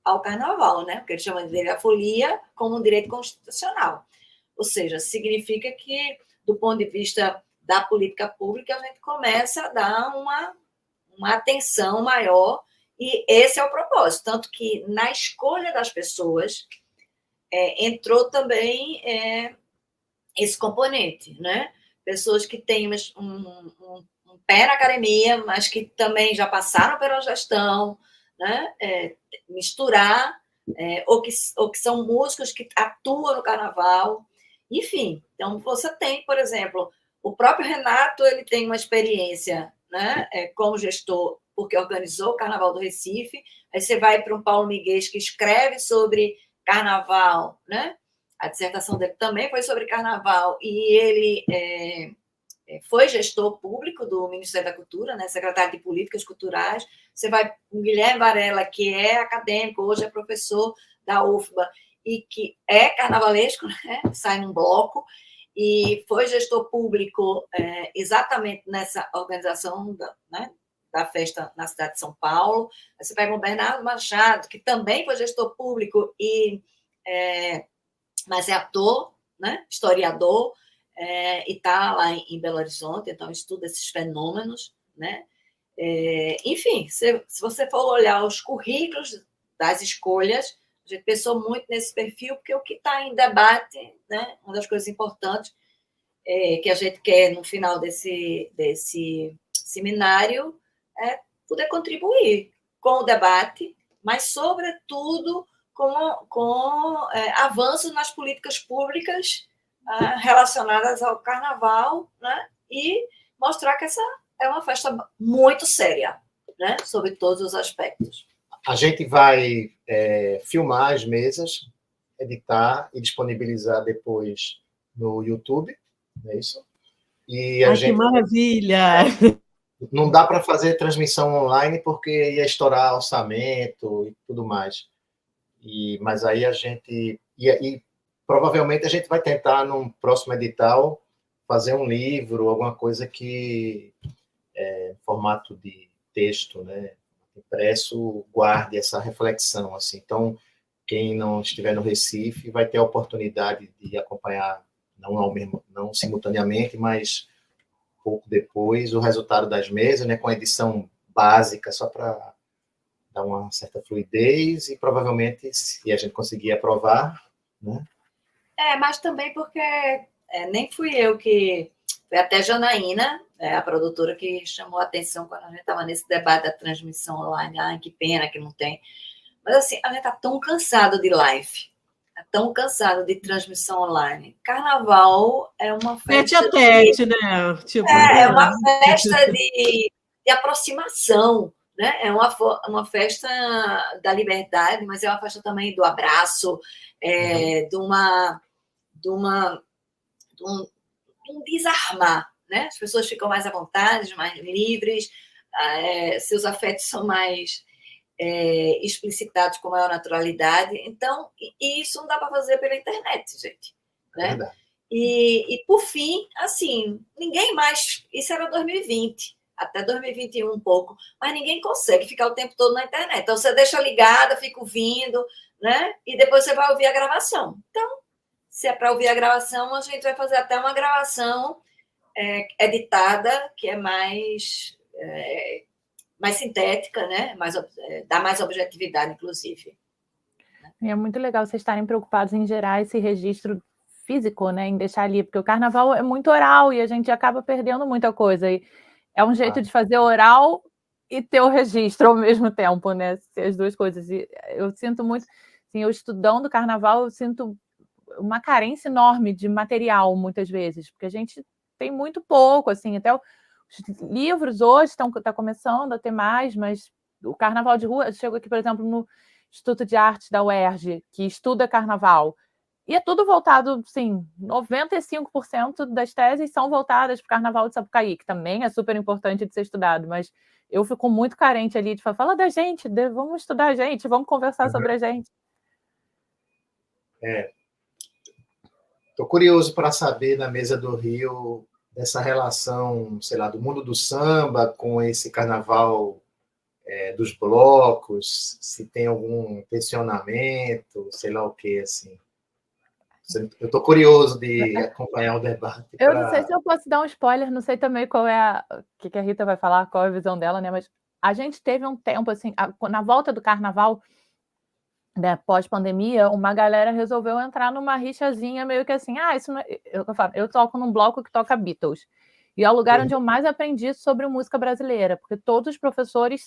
ao carnaval, né? Porque ele chama de direito à folia como um direito constitucional. Ou seja, significa que, do ponto de vista da política pública, a gente começa a dar uma atenção maior, e esse é o propósito. Tanto que, na escolha das pessoas, entrou também esse componente, né? Pessoas que têm um pé na academia, mas que também já passaram pela gestão, né? Misturar, ou que são músicos que atuam no carnaval. Enfim, então você tem, por exemplo, o próprio Renato, ele tem uma experiência, né, como gestor, porque organizou o Carnaval do Recife. Aí você vai para um Paulo Miguel, que escreve sobre carnaval, né? A dissertação dele também foi sobre carnaval, e ele foi gestor público do Ministério da Cultura, né, secretário de Políticas Culturais. Você vai com o Guilherme Varela, que é acadêmico, hoje é professor da UFBA, e que é carnavalesco, né, sai num bloco, e foi gestor público exatamente nessa organização da festa na cidade de São Paulo. Aí você pega o Bernardo Machado, que também foi gestor público, mas é ator, né, historiador, e está lá em Belo Horizonte, então estuda esses fenômenos, né? Enfim, se você for olhar os currículos das escolhas, a gente pensou muito nesse perfil, porque o que está em debate, né, uma das coisas importantes que a gente quer no final desse seminário é poder contribuir com o debate, mas, sobretudo, com avanços nas políticas públicas relacionadas ao carnaval, né, e mostrar que essa é uma festa muito séria, né, sobre todos os aspectos. A gente vai filmar as mesas, editar e disponibilizar depois no YouTube, não é isso? E a gente... que maravilha! Não dá para fazer transmissão online porque ia estourar orçamento e tudo mais. Mas aí a gente... E provavelmente a gente vai tentar, num próximo edital, fazer um livro, alguma coisa que, formato de texto, né, impresso, guarde essa reflexão. Assim. Então, quem não estiver no Recife vai ter a oportunidade de acompanhar, não simultaneamente, mas pouco depois, o resultado das mesas, né, com a edição básica, só para dar uma certa fluidez, e provavelmente, se a gente conseguir aprovar, né? Mas também porque nem fui eu que... Foi até Janaína, a produtora, que chamou a atenção quando a gente estava nesse debate da transmissão online. Ai, que pena que não tem. Mas, assim, a gente está tão cansado de live, tão cansado de transmissão online. Carnaval é uma festa... Tete, né? Tipo, é uma festa de aproximação, né? É uma festa da liberdade, mas é uma festa também do abraço, de um desarmar, né? As pessoas ficam mais à vontade, mais livres, seus afetos são mais explicitados com maior naturalidade. Então, e isso não dá para fazer pela internet, gente, né? Verdade. E, por fim, assim, ninguém mais... Isso era 2020. até 2021 um pouco, mas ninguém consegue ficar o tempo todo na internet. Então, você deixa ligada, fica ouvindo, né? E depois você vai ouvir a gravação. Então, se é para ouvir a gravação, a gente vai fazer até uma gravação editada, que é mais sintética, né? Dá mais objetividade, inclusive. É muito legal vocês estarem preocupados em gerar esse registro físico, né? Em deixar ali, porque o carnaval é muito oral e a gente acaba perdendo muita coisa. E é um jeito de fazer oral e ter o registro ao mesmo tempo, né? As duas coisas. E eu sinto muito, assim, eu estudando carnaval, eu sinto uma carência enorme de material, muitas vezes, porque a gente tem muito pouco, assim, até os livros hoje tá começando a ter mais, mas o carnaval de rua, eu chego aqui, por exemplo, no Instituto de Artes da UERJ, que estuda carnaval, e é tudo voltado, sim, 95% das teses são voltadas para o Carnaval de Sapucaí, que também é super importante de ser estudado, mas eu fico muito carente ali de falar, fala da gente, vamos estudar a gente, vamos conversar sobre a gente. Estou curioso para saber, na Mesa do Rio, dessa relação, sei lá, do mundo do samba com esse carnaval dos blocos, se tem algum tensionamento, sei lá o que, assim. Eu estou curioso de acompanhar o debate. Eu não sei se eu posso dar um spoiler, não sei também qual é o que a Rita vai falar, qual é a visão dela, né? Mas a gente teve um tempo, assim, na volta do carnaval, né, pós-pandemia, uma galera resolveu entrar numa rixazinha meio que assim, isso não é... eu toco num bloco que toca Beatles. E é o lugar onde eu mais aprendi sobre música brasileira, porque todos os professores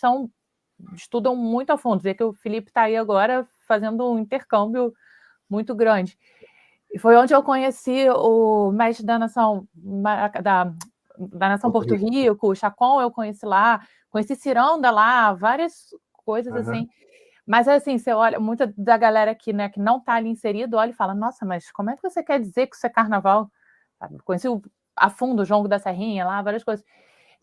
estudam muito a fundo. Vê que o Felipe está aí agora fazendo um intercâmbio muito grande. E foi onde eu conheci o mestre da Nação Porto Rico, o Chacon eu conheci lá, conheci Ciranda lá, várias coisas assim. Mas assim, você olha, muita da galera aqui, né, que não está ali inserido, olha e fala, nossa, mas como é que você quer dizer que isso é carnaval? Sabe? Conheci a fundo o Jongo da Serrinha lá, várias coisas.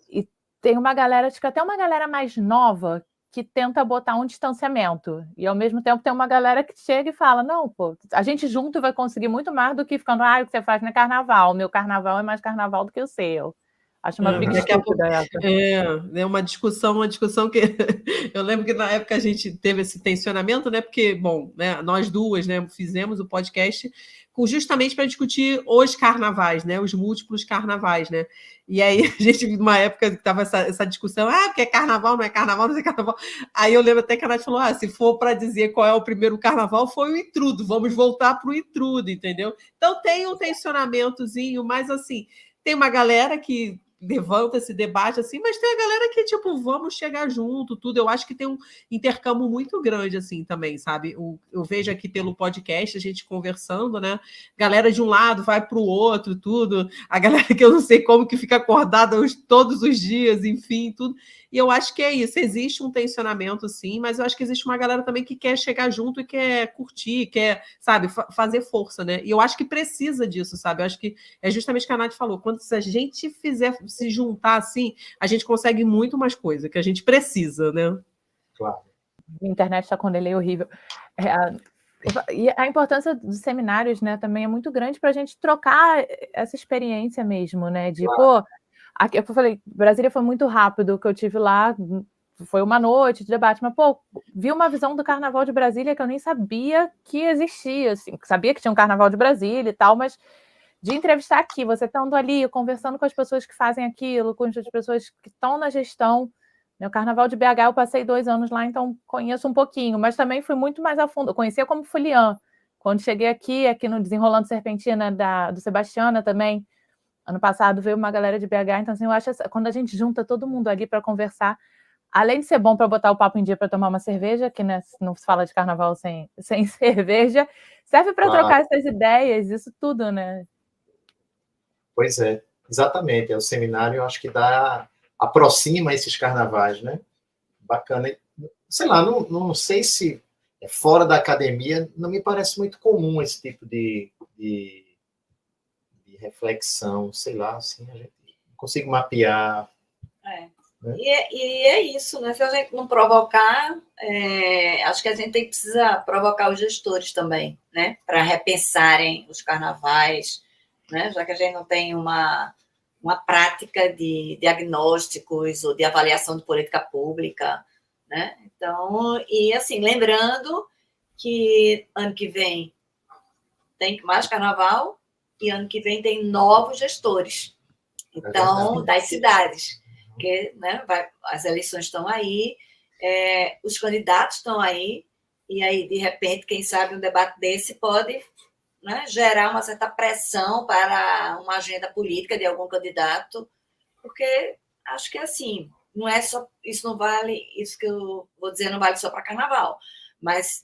E tem uma galera, acho que até uma galera mais nova, que tenta botar um distanciamento. E, ao mesmo tempo, tem uma galera que chega e fala, não, pô, a gente junto vai conseguir muito mais do que ficando, o que você faz não é carnaval. O meu carnaval é mais carnaval do que o seu. Acho uma briga estúpida essa. É uma discussão que... Eu lembro que, na época, a gente teve esse tensionamento, né? Porque, bom, né, nós duas, né, fizemos o podcast justamente para discutir os carnavais, né? Os múltiplos carnavais, né? E aí, a gente, numa época que estava essa discussão, porque é carnaval, não é carnaval, não é carnaval. Aí eu lembro até que a Nath falou, se for para dizer qual é o primeiro carnaval, foi o intrudo, vamos voltar para o intrudo, entendeu? Então tem um tensionamentozinho, mas assim, tem uma galera que levanta esse debate assim, mas tem a galera que, tipo, vamos chegar junto, tudo. Eu acho que tem um intercâmbio muito grande, assim, também, sabe? Eu vejo aqui pelo podcast, a gente conversando, né? Galera de um lado vai para o outro, tudo. A galera que eu não sei como que fica acordada todos os dias, enfim, tudo. E eu acho que é isso, existe um tensionamento, sim, mas eu acho que existe uma galera também que quer chegar junto e quer curtir, quer, sabe, fazer força, né? E eu acho que precisa disso, sabe? Eu acho que é justamente o que a Nath falou, quando a gente fizer se juntar assim, a gente consegue muito mais coisa, que a gente precisa, né? Claro. A internet está com um delay horrível. E a importância dos seminários, né, também é muito grande para a gente trocar essa experiência mesmo, né? De, claro. Aqui, eu falei, Brasília foi muito rápido, o que eu tive lá foi uma noite de debate, mas, vi uma visão do Carnaval de Brasília que eu nem sabia que existia, assim, sabia que tinha um Carnaval de Brasília e tal, mas de entrevistar aqui, você estando ali, conversando com as pessoas que fazem aquilo, com as pessoas que estão na gestão. O Carnaval de BH eu passei 2 anos lá, então conheço um pouquinho, mas também fui muito mais a fundo. Eu conhecia como foliã. Quando cheguei aqui no Desenrolando Serpentina do Sebastiana também, ano passado veio uma galera de BH, então assim, eu acho que quando a gente junta todo mundo ali para conversar, além de ser bom para botar o papo em dia para tomar uma cerveja, que, né, não se fala de carnaval sem cerveja, serve para trocar essas ideias, isso tudo, né? Pois é, exatamente. O seminário, eu acho que aproxima esses carnavais, né? Bacana. Sei lá, não sei se fora da academia, não me parece muito comum esse tipo de reflexão, sei lá, assim, a gente não consigo mapear. Né? E é isso, né? Se a gente não provocar, acho que a gente precisa provocar os gestores também, né? Para repensarem os carnavais, né? Já que a gente não tem uma uma prática de diagnósticos ou de avaliação de política pública, né? Então, e assim, lembrando que ano que vem tem mais carnaval e ano que vem tem novos gestores, então, das cidades, que, né, as eleições estão aí, os candidatos estão aí, e aí, de repente, quem sabe um debate desse pode, né, gerar uma certa pressão para uma agenda política de algum candidato, porque acho que assim, não é só isso, não vale, isso que eu vou dizer não vale só para carnaval, mas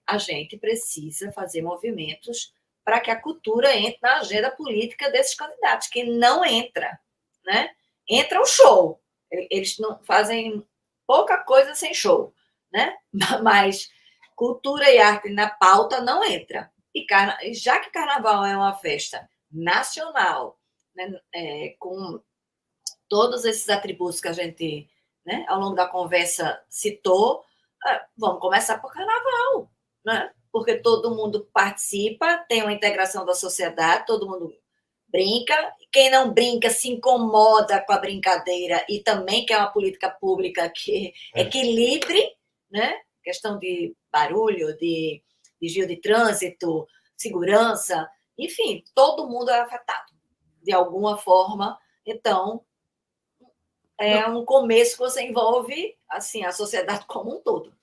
a gente precisa fazer movimentos para que a cultura entre na agenda política desses candidatos, que não entra, né? Entra o show, eles não fazem pouca coisa sem show, né? Mas cultura e arte na pauta não entra. E já que carnaval é uma festa nacional, né, com todos esses atributos que a gente, né, ao longo da conversa citou, vamos começar por carnaval, né? Porque todo mundo participa, tem uma integração da sociedade, todo mundo brinca. Quem não brinca se incomoda com a brincadeira e também quer uma política pública que equilibre, né? Questão de barulho, de desvio de trânsito, segurança, enfim, todo mundo é afetado de alguma forma. Então, é um começo que você envolve assim, a sociedade como um todo.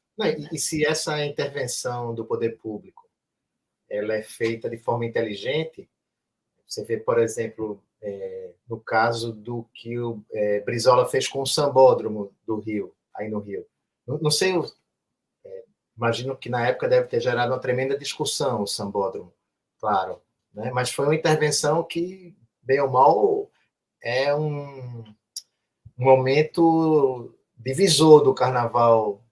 E se essa intervenção do poder público ela é feita de forma inteligente, você vê, por exemplo, no caso do que o Brizola fez com o Sambódromo do Rio, aí no Rio. Não sei, imagino que na época deve ter gerado uma tremenda discussão o Sambódromo, claro, né? Mas foi uma intervenção que, bem ou mal, é um momento divisor do Carnaval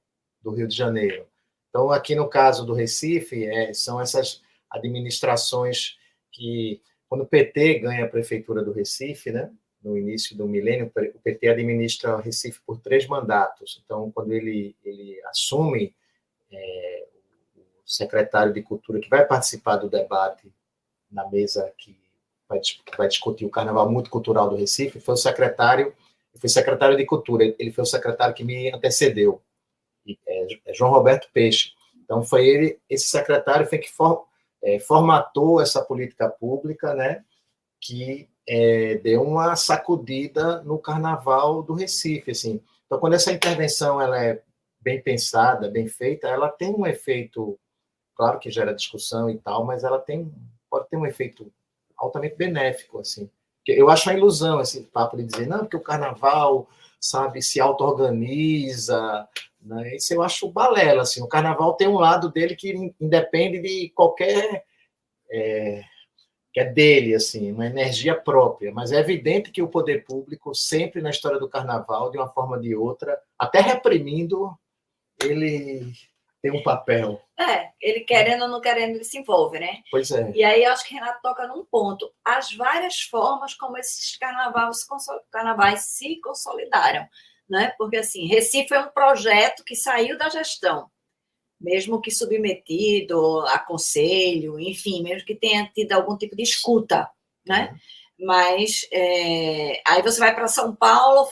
do Rio de Janeiro. Então, aqui no caso do Recife, são essas administrações que, quando o PT ganha a prefeitura do Recife, né, no início do milênio, o PT administra o Recife por 3 mandatos. Então, quando ele assume, o secretário de Cultura, que vai participar do debate na mesa que vai discutir o Carnaval Multicultural do Recife, foi secretário de Cultura, ele foi o secretário que me antecedeu, João Roberto Peixe. Então, foi esse secretário foi que formatou essa política pública, né, que deu uma sacudida no Carnaval do Recife. Assim. Então, quando essa intervenção ela é bem pensada, bem feita, ela tem um efeito, claro que gera discussão e tal, mas ela pode ter um efeito altamente benéfico, assim. Eu acho uma ilusão esse papo de dizer, não, porque o Carnaval, sabe, se auto-organiza, né? Isso eu acho balela, assim. O Carnaval tem um lado dele que independe de qualquer... que é dele, assim, uma energia própria. Mas é evidente que o poder público, sempre na história do Carnaval, de uma forma ou de outra, até reprimindo, ele tem um papel. Ele querendo ou não querendo, ele se envolve, né? Pois é. E aí, eu acho que Renato toca num ponto. As várias formas como esses carnavais se consolidaram, né? Porque, assim, Recife é um projeto que saiu da gestão, mesmo que submetido a conselho, enfim, mesmo que tenha tido algum tipo de escuta, né? Mas aí você vai para São Paulo,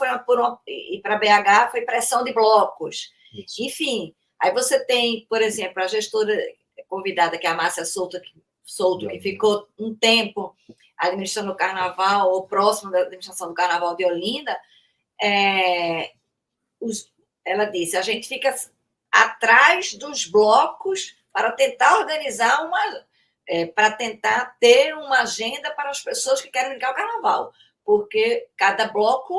e para BH foi pressão de blocos. Isso. Enfim, aí você tem, por exemplo, a gestora convidada, que é a Márcia Souto, que ficou um tempo administrando o Carnaval, ou próximo da administração do Carnaval de Olinda. Ela disse, a gente fica atrás dos blocos para tentar organizar para tentar ter uma agenda para as pessoas que querem brincar o Carnaval, porque cada bloco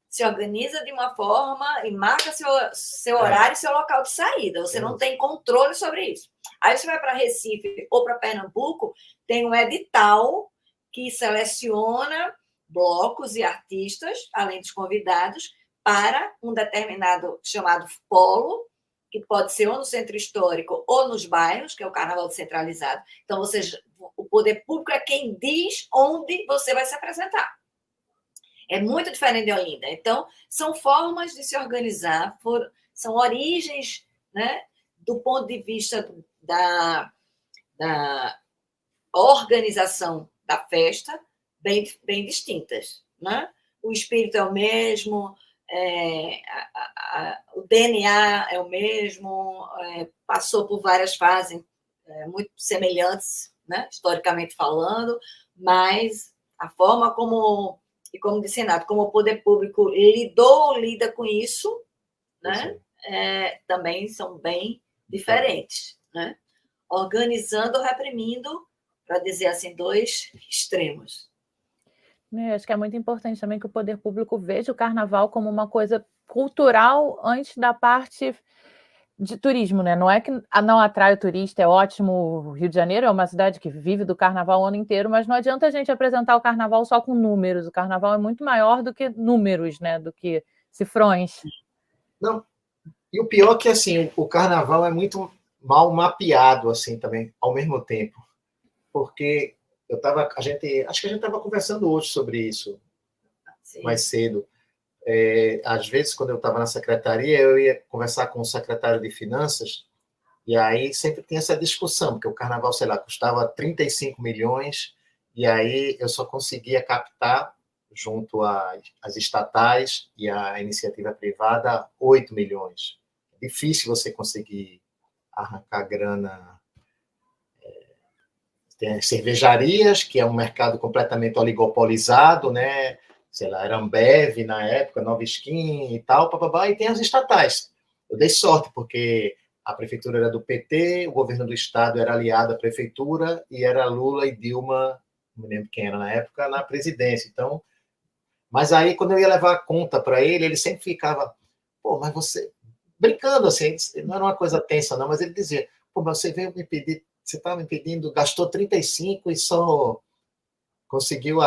se organiza de uma forma e marca seu horário e seu local de saída. Você não tem controle sobre isso. Aí você vai para Recife ou para Pernambuco, tem um edital que seleciona blocos e artistas, além dos convidados, para um determinado chamado polo, que pode ser ou no centro histórico ou nos bairros, que é o Carnaval descentralizado. Então, o poder público é quem diz onde você vai se apresentar. É muito diferente de Olinda. Então, são formas de se organizar, são origens, né, do ponto de vista da organização da festa, bem distintas. né? O espírito é o mesmo, o DNA é o mesmo, passou por várias fases muito semelhantes, né? Historicamente falando, mas a forma como, e como disse Renato, como o poder público lida com isso, né? Também são bem diferentes, né? Organizando ou reprimindo, para dizer assim, dois extremos. Acho que é muito importante também que o poder público veja o carnaval como uma coisa cultural antes da parte de turismo, né? Não é que não atrai o turista, é ótimo. O Rio de Janeiro é uma cidade que vive do carnaval o ano inteiro, mas não adianta a gente apresentar o carnaval só com números. O carnaval é muito maior do que números, né? Do que cifrões. Não. E o pior é que, assim, o carnaval é muito mal mapeado, assim, também, ao mesmo tempo. Porque acho que a gente estava conversando hoje sobre isso, sim, mais cedo. Às vezes, quando eu estava na secretaria, eu ia conversar com o secretário de Finanças, e aí sempre tinha essa discussão, porque o carnaval, sei lá, custava 35 milhões, e aí eu só conseguia captar, junto às estatais e à iniciativa privada, 8 milhões. É difícil você conseguir arrancar grana. Tem as cervejarias, que é um mercado completamente oligopolizado, né? Sei lá, era Ambev na época, Nova Skin e tal, papabá, e tem as estatais. Eu dei sorte, porque a prefeitura era do PT, o governo do estado era aliado à prefeitura, e era Lula e Dilma, não me lembro quem era na época, na presidência. Então, mas aí, quando eu ia levar a conta para ele sempre ficava, pô, mas você... Brincando, assim, não era uma coisa tensa, não, mas ele dizia, pô, mas você veio me pedir, você estava me pedindo, gastou 35 e só conseguiu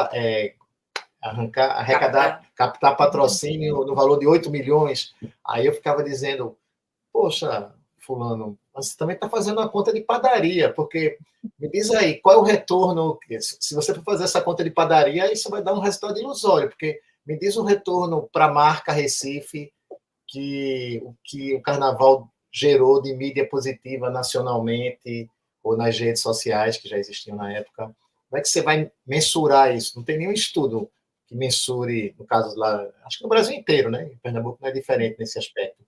captar patrocínio no valor de 8 milhões. Aí eu ficava dizendo, poxa, fulano, você também está fazendo uma conta de padaria, porque me diz aí, qual é o retorno? Se você for fazer essa conta de padaria, isso vai dar um resultado ilusório, porque me diz o retorno para a marca Recife que o carnaval gerou de mídia positiva nacionalmente ou nas redes sociais que já existiam na época. Como é que você vai mensurar isso? Não tem nenhum estudo que mensure, no caso lá, acho que no Brasil inteiro, né? Em Pernambuco não é diferente nesse aspecto.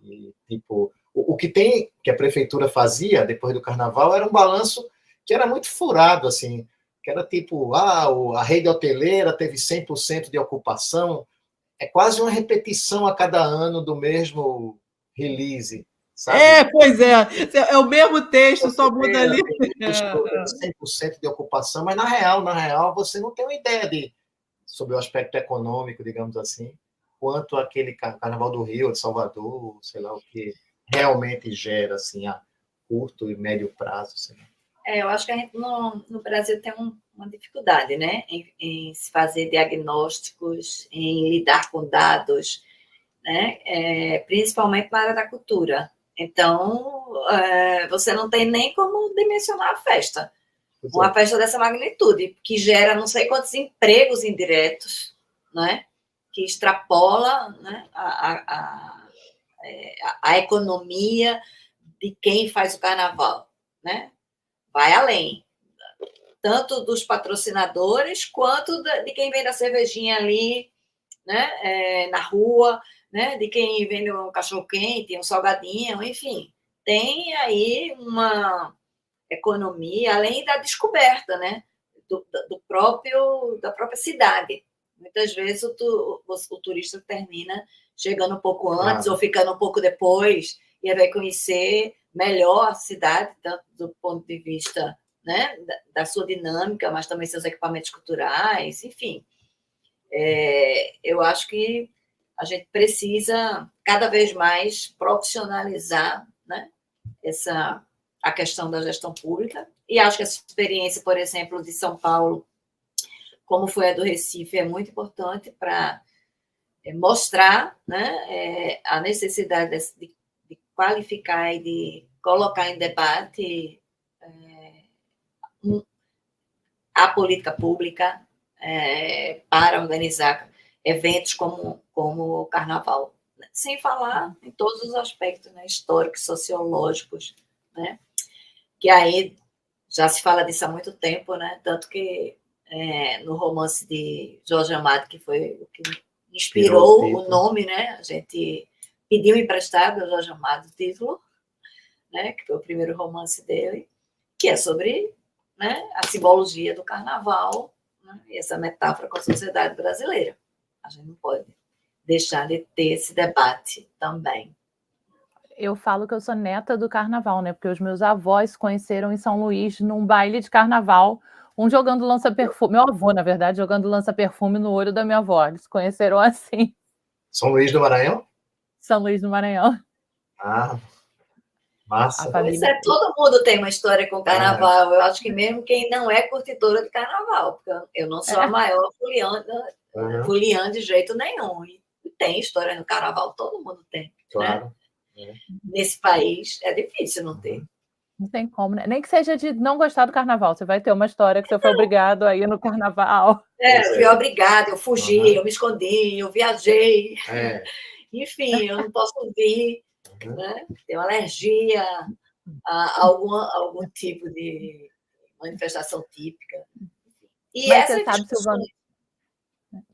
E, tipo, o que a prefeitura fazia depois do carnaval era um balanço que era muito furado, assim, que era tipo, a rede hoteleira teve 100% de ocupação. É quase uma repetição a cada ano do mesmo release, sabe? Pois é. É o mesmo texto, só muda ali. 100% de ocupação, mas na real, você não tem uma ideia sobre o aspecto econômico, digamos assim, quanto aquele Carnaval do Rio, de Salvador, sei lá o que realmente gera, assim, a curto e médio prazo. Assim. Eu acho que a gente no Brasil tem uma dificuldade, né, em se fazer diagnósticos, em lidar com dados, né, principalmente na área da cultura. Então, você não tem nem como dimensionar a festa. Uma festa dessa magnitude, que gera não sei quantos empregos indiretos, né, que extrapola, né, a economia de quem faz o carnaval, né? Vai além, tanto dos patrocinadores, quanto de quem vende a cervejinha ali, né, na rua, né, de quem vende um cachorro-quente, um salgadinho, enfim. Tem aí uma economia, além da descoberta, né, da própria cidade. Muitas vezes o turista termina chegando um pouco antes ou ficando um pouco depois e vai conhecer melhor a cidade, tanto do ponto de vista, né, da sua dinâmica, mas também seus equipamentos culturais, enfim. Eu acho que a gente precisa cada vez mais profissionalizar, né, a questão da gestão pública, e acho que essa experiência, por exemplo, de São Paulo, como foi a do Recife, é muito importante para mostrar, né, a necessidade de qualificar e de colocar em debate a política pública para organizar eventos como o Carnaval, sem falar em todos os aspectos, né, históricos, sociológicos, né, que aí já se fala disso há muito tempo, né, tanto que no romance de Jorge Amado, que foi o que inspirou o nome, né? A gente pediu emprestado a Jorge Amado o título, né? Que foi o primeiro romance dele, que é sobre, né, a simbologia do carnaval, né, e essa metáfora com a sociedade brasileira. A gente não pode deixar de ter esse debate também. Eu falo que eu sou neta do carnaval, né? Porque os meus avós se conheceram em São Luís num baile de carnaval, um jogando lança-perfume, meu avô, na verdade, jogando lança-perfume no olho da minha avó. Eles se conheceram assim. São Luís do Maranhão? São Luís do Maranhão. Ah, massa. Pois é, todo mundo tem uma história com carnaval. Eu acho que mesmo quem não é curtidora de carnaval, porque eu não sou a maior fuliã de jeito nenhum. E tem história no carnaval, todo mundo tem. Claro. Né? Nesse país é difícil não ter. Não tem como, né? Nem que seja de não gostar do carnaval. Você vai ter uma história que você foi obrigado a ir no carnaval. Eu fui obrigada, eu fugi, eu me escondi, eu viajei. Enfim, eu não posso vir. Né? Tenho alergia a algum tipo de manifestação típica. E mas você sabe, Silvana,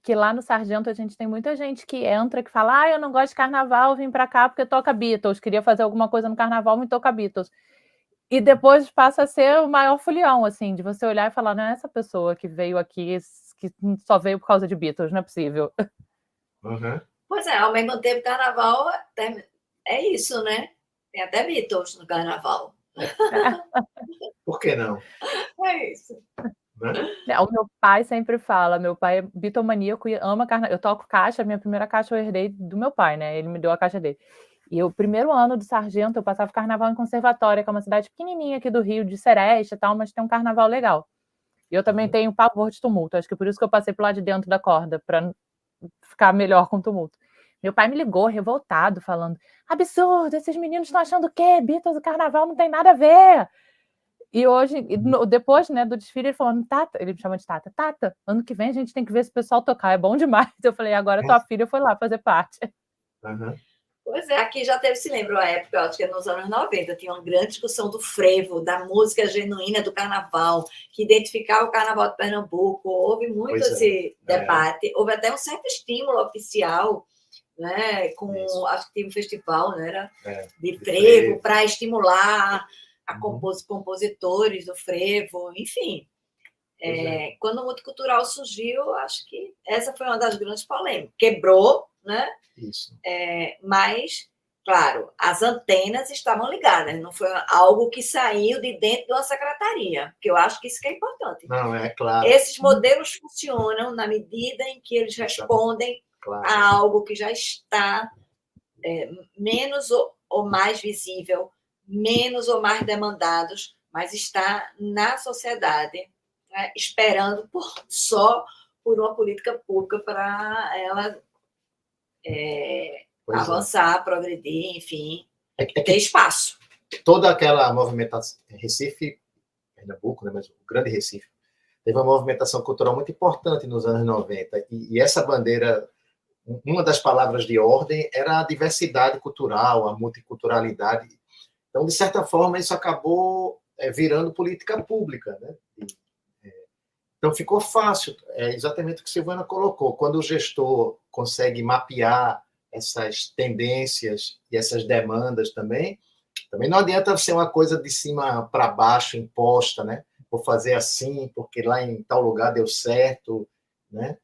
que lá no Sargento a gente tem muita gente que entra, que fala, eu não gosto de carnaval, vim para cá porque toca Beatles, queria fazer alguma coisa no carnaval, me toca Beatles. E depois passa a ser o maior folião, assim, de você olhar e falar, não é essa pessoa que veio aqui, que só veio por causa de Beatles, não é possível. Pois é, ao mesmo tempo, carnaval é isso, né? Tem até Beatles no carnaval. Por que não? É isso. O meu pai sempre fala, meu pai é bitomaníaco e ama carnaval. Eu toco caixa, minha primeira caixa eu herdei do meu pai, né? Ele me deu a caixa dele. E o primeiro ano do Sargento, eu passava carnaval em Conservatória, que é uma cidade pequenininha aqui do Rio, de Seresta e tal, mas tem um carnaval legal. E eu também tenho pavor de tumulto. Acho que por isso que eu passei pro lado de dentro da corda, para ficar melhor com tumulto. Meu pai me ligou, revoltado, falando, absurdo, esses meninos estão achando o quê? Beatles do carnaval não tem nada a ver. E hoje, depois, né, do desfile, ele falou, Tata, ele me chama de Tata, ano que vem a gente tem que ver esse pessoal tocar, é bom demais. Eu falei, agora tua filha foi lá fazer parte. Pois é, aqui já teve, se lembra, a época, eu acho que nos anos 90, tinha uma grande discussão do frevo, da música genuína do carnaval, que identificava o carnaval de Pernambuco, houve muito esse debate, houve até um certo estímulo oficial, né, acho que tinha um festival, né, era de frevo, para estimular compositores do frevo, enfim. Quando o multicultural surgiu, acho que essa foi uma das grandes polêmicas. Quebrou, né? Isso. Mas, claro, as antenas estavam ligadas, não foi algo que saiu de dentro de uma secretaria, que eu acho que isso que é importante. Não, é claro. Esses modelos funcionam na medida em que eles respondem a algo que já está menos ou mais visível, menos ou mais demandados, mas está na sociedade, né, esperando só por uma política pública para ela avançar, progredir, enfim, ter espaço. Toda aquela movimentação, Recife, Pernambuco, né, mas o grande Recife, teve uma movimentação cultural muito importante nos anos 90, e essa bandeira, uma das palavras de ordem era a diversidade cultural, a multiculturalidade. Então, de certa forma, isso acabou virando política pública, né? Então, ficou fácil, exatamente o que a Silvana colocou. Quando o gestor consegue mapear essas tendências e essas demandas também não adianta ser uma coisa de cima para baixo, imposta, né? Vou fazer assim, porque lá em tal lugar deu certo, né?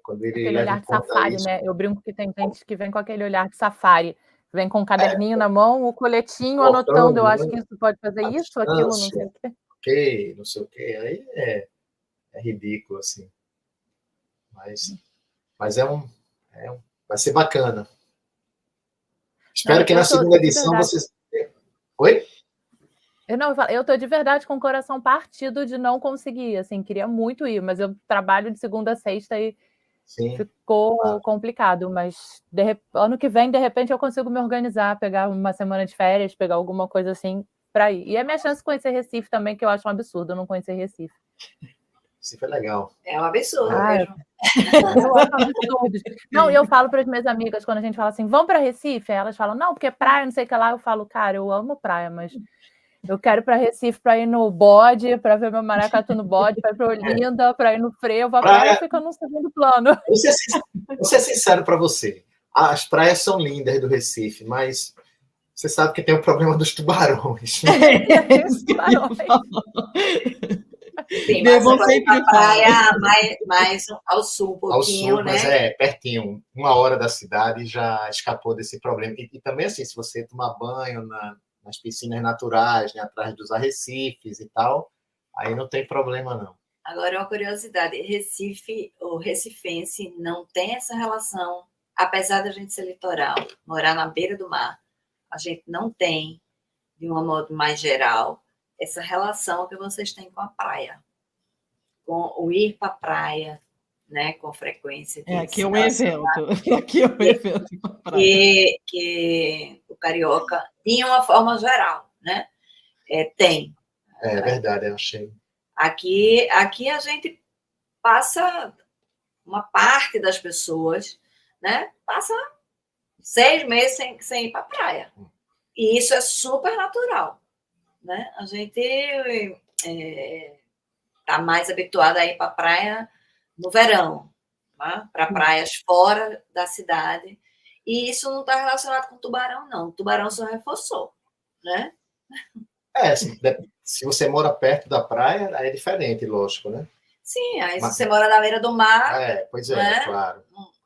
Quando ele aquele olhar de safari, isso, né? Eu brinco que tem gente que vem com aquele olhar de safari, vem com um caderninho na mão, o coletinho anotando, eu acho que isso pode fazer isso, aquilo, não sei o quê. Não sei o quê, aí é ridículo, assim. Mas vai ser bacana. Espero que na segunda edição vocês... Oi? Eu estou de verdade com o coração partido de não conseguir, assim, queria muito ir, mas eu trabalho de segunda a sexta e ficou complicado, mas ano que vem, de repente, eu consigo me organizar, pegar uma semana de férias, pegar alguma coisa assim para ir. E é minha chance de conhecer Recife também, que eu acho um absurdo eu não conhecer Recife. Recife é legal. É um absurdo mesmo. Eu acho um absurdo. Não, eu falo para as minhas amigas, quando a gente fala assim, vamos para Recife? Elas falam, não, porque praia, não sei o que lá. Eu falo, cara, eu amo praia, mas Eu quero ir para Recife para ir no bode, para ver meu maracatu no bode, para ir para Olinda, para ir no frevo. A praia fica no segundo plano. Vou ser sincero para você. As praias são lindas do Recife, mas você sabe que tem o problema dos tubarões. Tem os tubarões. Sim, mas você pode ir para a praia mais ao sul, um pouquinho, ao sul, né? Mas pertinho. 1 hora da cidade já escapou desse problema. E também, assim, se você tomar banho nas piscinas naturais, né, atrás dos arrecifes e tal, aí não tem problema, não. Agora, uma curiosidade. Recife, o recifense, não tem essa relação, apesar da gente ser litoral, morar na beira do mar, a gente não tem, de um modo mais geral, essa relação que vocês têm com a praia, com o ir para a praia, né, com frequência. Aqui é um evento. Aqui é um evento. Que o carioca, de uma forma geral, né, tem. É verdade, eu achei. Aqui a gente passa, uma parte das pessoas, né, passa 6 meses sem ir para a praia. E isso é super natural, né? A gente está mais habituado a ir para a praia no verão, né? Para praias fora da cidade. E isso não está relacionado com tubarão, não. O tubarão só reforçou, né? Assim, se você mora perto da praia, aí é diferente, lógico, né? Sim, aí se você mora na beira do mar... pois é, né? Claro.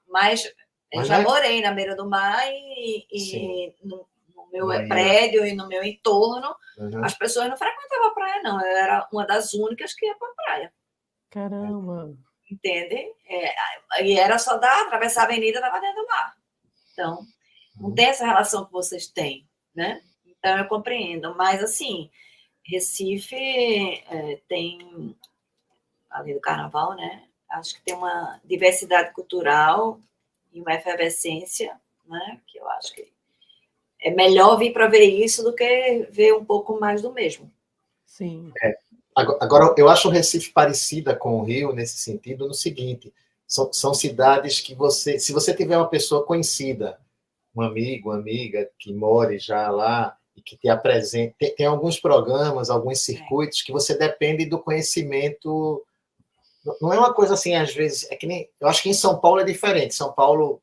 Mas eu já morei na beira do mar e no meu prédio e no meu entorno, as pessoas não frequentavam a praia, não. Eu era uma das únicas que ia para a praia. Caramba! Entende? E era só atravessar a avenida e estava dentro do mar. Então, não tem essa relação que vocês têm, né? Então, eu compreendo. Mas, assim, Recife tem, além do carnaval, né? Acho que tem uma diversidade cultural e uma efervescência, né? Que eu acho que é melhor vir para ver isso do que ver um pouco mais do mesmo. Sim. Agora, eu acho o Recife parecida com o Rio nesse sentido, no seguinte, são cidades que se você tiver uma pessoa conhecida, um amigo, uma amiga que more já lá e que te apresente, tem alguns programas, alguns circuitos que você depende do conhecimento. Não é uma coisa assim, às vezes, é que nem, eu acho que em São Paulo é diferente. São Paulo,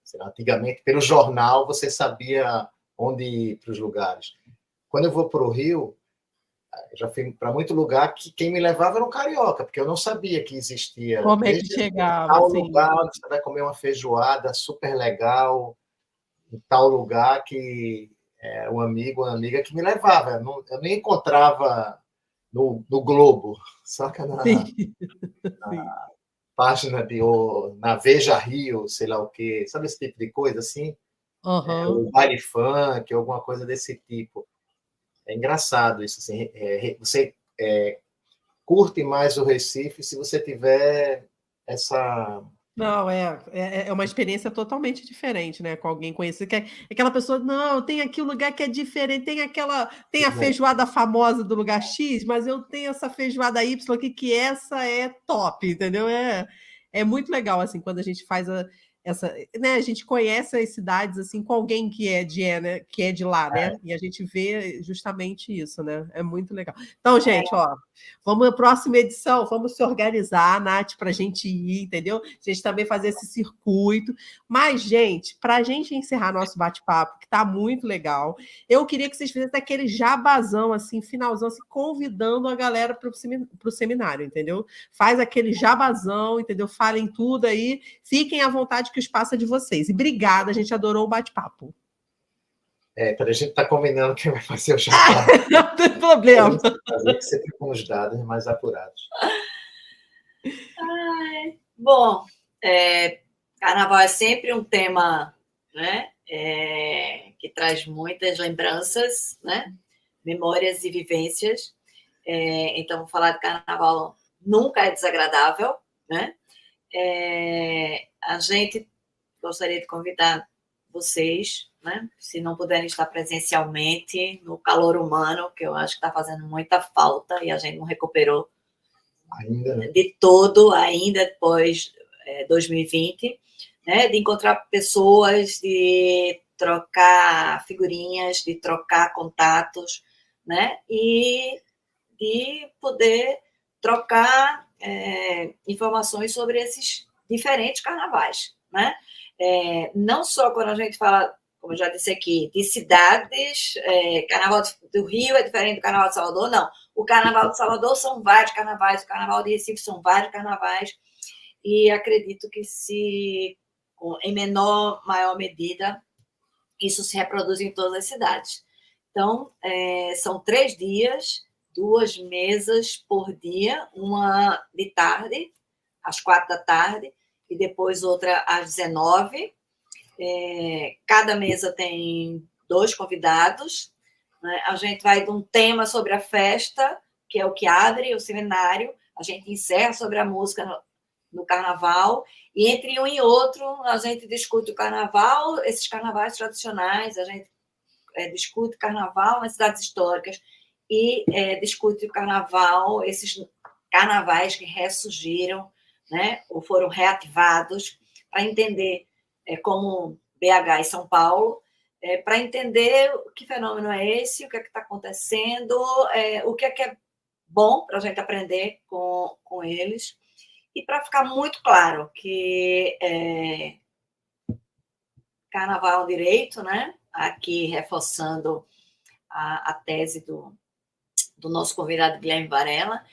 sei lá, antigamente, pelo jornal, você sabia onde ir para os lugares. Quando eu vou para o Rio, eu já fui para muito lugar que quem me levava era um carioca, porque eu não sabia que existia. Como é que chegava? Tal lugar, você vai comer uma feijoada super legal, em tal lugar que um amigo, uma amiga que me levava. Eu nem encontrava no Globo, saca? Na página na Veja Rio, sei lá o quê, sabe esse tipo de coisa assim? O baile funk, alguma coisa desse tipo. É engraçado isso, assim, você curte mais o Recife se você tiver essa... Não, é uma experiência totalmente diferente, né? Com alguém conhecido, que é aquela pessoa, não, tem aqui um lugar que é diferente, tem a feijoada famosa do lugar X, mas eu tenho essa feijoada Y aqui, que essa é top, entendeu? É muito legal, assim, quando a gente faz né? A gente conhece as cidades, assim, com alguém que é de lá, né? E a gente vê justamente isso, né? É muito legal. Então, gente, vamos na próxima edição, vamos se organizar, Nath, para a gente ir, entendeu? A gente também fazer esse circuito. Mas, gente, para a gente encerrar nosso bate-papo, que está muito legal, eu queria que vocês fizessem aquele jabazão, assim, finalzão, assim, convidando a galera para o seminário, entendeu? Faz aquele jabazão, entendeu? Falem tudo aí, fiquem à vontade que o espaço é de vocês. E obrigada, a gente adorou o bate-papo. A gente está combinando quem vai fazer o jabá. Não tem problema. Fazer sempre com os dados mais apurados. Bom, carnaval é sempre um tema, né, que traz muitas lembranças, né, memórias e vivências. Então, falar de carnaval nunca é desagradável, né? A gente gostaria de convidar vocês, né, se não puderem estar presencialmente, no calor humano, que eu acho que está fazendo muita falta e a gente não recuperou ainda de todo, ainda depois 2020, né, de encontrar pessoas, de trocar figurinhas, de trocar contatos, né? E de poder trocar informações sobre esses diferentes carnavais, né? Não só quando a gente fala, como eu já disse aqui, de cidades, Carnaval do Rio é diferente do Carnaval de Salvador, não. O Carnaval de Salvador são vários carnavais, o Carnaval de Recife são vários carnavais, e acredito que em maior medida, isso se reproduz em todas as cidades. Então, são 3 dias, 2 mesas por dia, uma de tarde, às 4 da tarde, e depois outra às 19. Cada mesa tem 2 convidados, né? A gente vai de um tema sobre a festa, que é o que abre o seminário, a gente encerra sobre a música no carnaval, e entre um e outro a gente discute o carnaval, esses carnavais tradicionais, a gente discute carnaval nas cidades históricas e discute o carnaval, esses carnavais que ressurgiram, né, ou foram reativados, para entender como BH e São Paulo, para entender que fenômeno é esse, o que está acontecendo, o que é bom para a gente aprender com eles, e para ficar muito claro que carnaval é um direito, né? Aqui reforçando a tese do nosso convidado Guilherme Varela,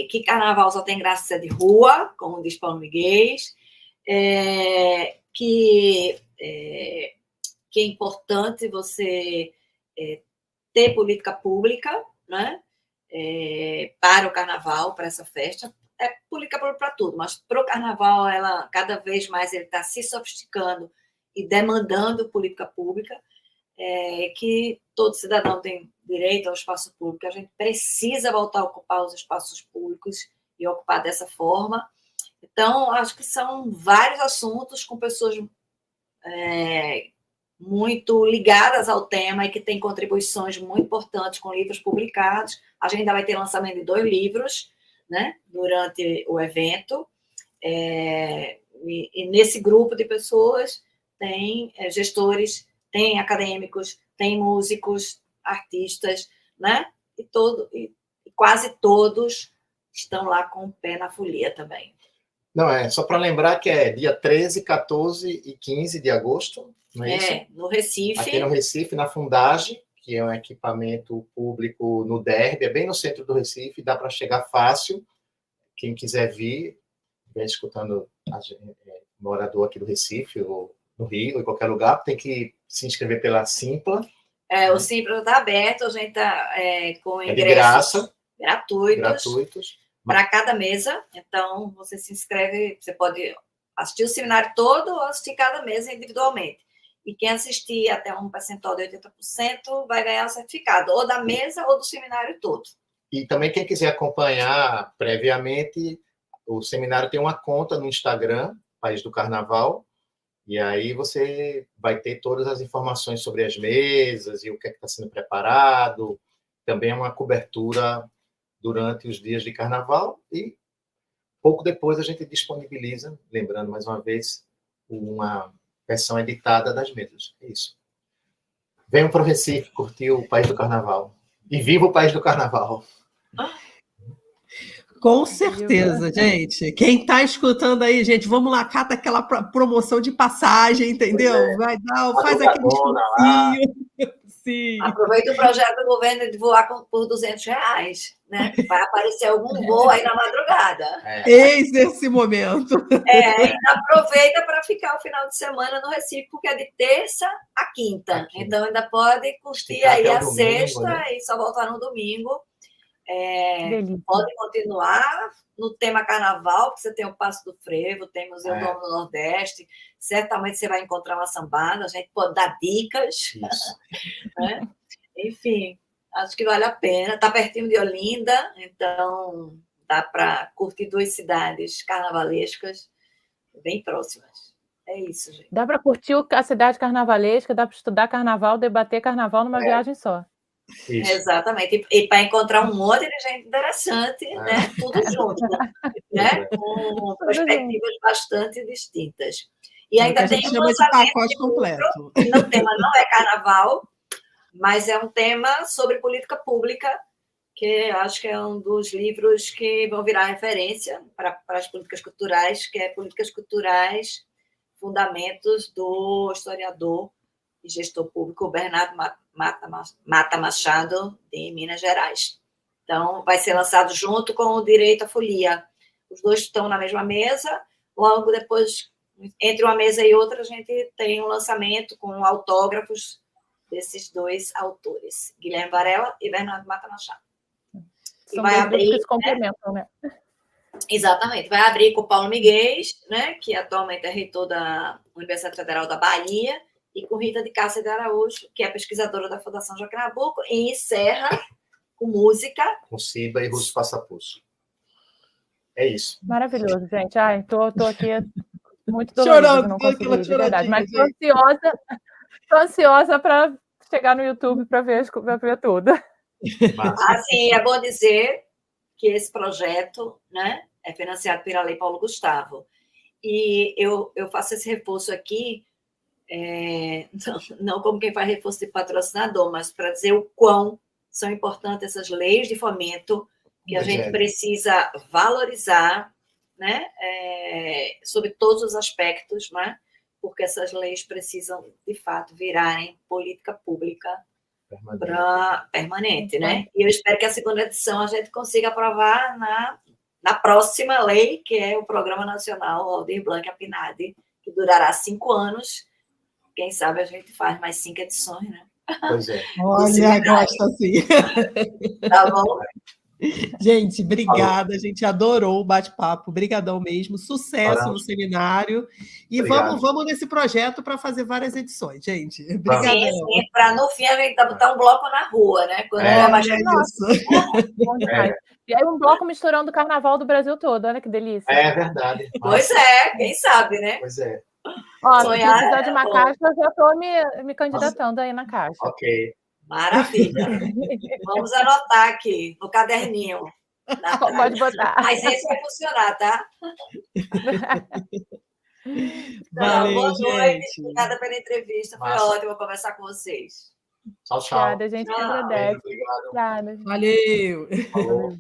que carnaval só tem graça de rua, como diz Paulo Miguel, que é importante você ter política pública, né, para o carnaval, para essa festa. Política pública para tudo, mas para o carnaval, cada vez mais ele está se sofisticando e demandando política pública, que todo cidadão tem direito ao espaço público. A gente precisa voltar a ocupar os espaços públicos e ocupar dessa forma. Então, acho que são vários assuntos com pessoas muito ligadas ao tema e que têm contribuições muito importantes com livros publicados. A gente ainda vai ter lançamento de 2 livros, né, durante o evento. E nesse grupo de pessoas tem gestores, tem acadêmicos, tem músicos, artistas, né? E quase todos estão lá com o pé na folia também. Não, só para lembrar que é dia 13, 14 e 15 de agosto, não é isso? No Recife. Aqui no Recife, na Fundagem, que é um equipamento público no Derby, é bem no centro do Recife, dá para chegar fácil. Quem quiser vir, vem escutando morador aqui do Recife, ou no Rio, em qualquer lugar, tem que se inscrever pela Simpla. O Simpla está aberto, a gente está com ingressos de graça, gratuitos para cada mesa. Então, você se inscreve, você pode assistir o seminário todo ou assistir cada mesa individualmente. E quem assistir até um percentual de 80% vai ganhar o certificado, ou da mesa ou do seminário todo. E também quem quiser acompanhar previamente, o seminário tem uma conta no Instagram, País do Carnaval, e aí você vai ter todas as informações sobre as mesas e o que está sendo preparado. Também é uma cobertura durante os dias de carnaval e pouco depois a gente disponibiliza, lembrando mais uma vez, uma versão editada das mesas. É isso. Venham para o Recife curtir o País do Carnaval. E viva o País do Carnaval! Com certeza, gente. Quem está escutando aí, gente, vamos lá, cata aquela promoção de passagem, entendeu? Vai dar, faz aquele esforcinho. Sim. Aproveita o projeto do governo de voar por R$200, né? Vai aparecer algum voo aí na madrugada. Eis esse momento. Ainda aproveita para ficar o final de semana no Recife, porque é de terça a quinta. Então, ainda pode curtir aí a sexta, né? E só voltar no domingo. Pode continuar no tema carnaval, porque você tem o Passo do Frevo, tem Museu do Homem do Nordeste, certamente você vai encontrar uma sambada, a gente pode dar dicas, né? Enfim, acho que vale a pena. Está pertinho de Olinda, então dá para curtir 2 cidades carnavalescas bem próximas. É isso, gente. Dá para curtir a cidade carnavalesca, dá para estudar carnaval, debater carnaval numa viagem só. Isso. Exatamente, e para encontrar um monte de gente interessante, né? Tudo junto, né? Com perspectivas bastante distintas. E ainda tem um lançamento de pacote completo. O tema não é carnaval, mas é um tema sobre política pública, que acho que é um dos livros que vão virar referência para as políticas culturais, que é Políticas Culturais, Fundamentos, do historiador e gestor público Bernardo Mata Machado, de Minas Gerais. Então, vai ser lançado junto com o Direito à Folia. Os dois estão na mesma mesa, logo depois, entre uma mesa e outra, a gente tem um lançamento com autógrafos desses dois autores, Guilherme Varela e Bernardo Mata Machado. São dois livros que se complementam, né? Exatamente. Vai abrir com o Paulo Miguel, né, que atualmente é reitor da Universidade Federal da Bahia, e com Rita de Cássia de Araújo, que é pesquisadora da Fundação Joaquim Nabuco, e encerra com música. Com Ciba e Russo Passapulso. É isso. Maravilhoso, gente. Ai, tô aqui muito dolorida de não conseguir, de verdade. Mas tô ansiosa para chegar no YouTube para ver tudo. Assim, é bom dizer que esse projeto, né, é financiado pela Lei Paulo Gustavo. E eu faço esse reforço aqui, não como quem faz reforço de patrocinador, mas para dizer o quão são importantes essas leis de fomento que a gente precisa valorizar, né, sobre todos os aspectos, né, porque essas leis precisam, de fato, virarem política pública permanente, né? E eu espero que a segunda edição a gente consiga aprovar na próxima lei, que é o Programa Nacional Aldir Blanc Apinade, que durará 5 anos. Quem sabe a gente faz mais 5 edições, né? Pois é. Olha, gosto assim. Tá bom? Gente, obrigada. A gente adorou o bate-papo. Obrigadão mesmo. Sucesso no seminário. E vamos nesse projeto para fazer várias edições, gente. Obrigada. Sim, para no fim a gente botar um bloco na rua, né? Quando Bom demais. E aí um bloco misturando o carnaval do Brasil todo. Olha que delícia. É verdade. Pois é, quem sabe, né? Pois é. Ó, se precisar de uma caixa, eu já estou me candidatando aí na caixa. Ok. Maravilha. Vamos anotar aqui no caderninho. Pode botar. Mas esse vai funcionar, tá? Valeu, boa noite. gente. Obrigada pela entrevista. Foi ótimo conversar com vocês. Tchau, tchau. Obrigada, gente. Agradece. Obrigado. Obrigada. Valeu. Falou.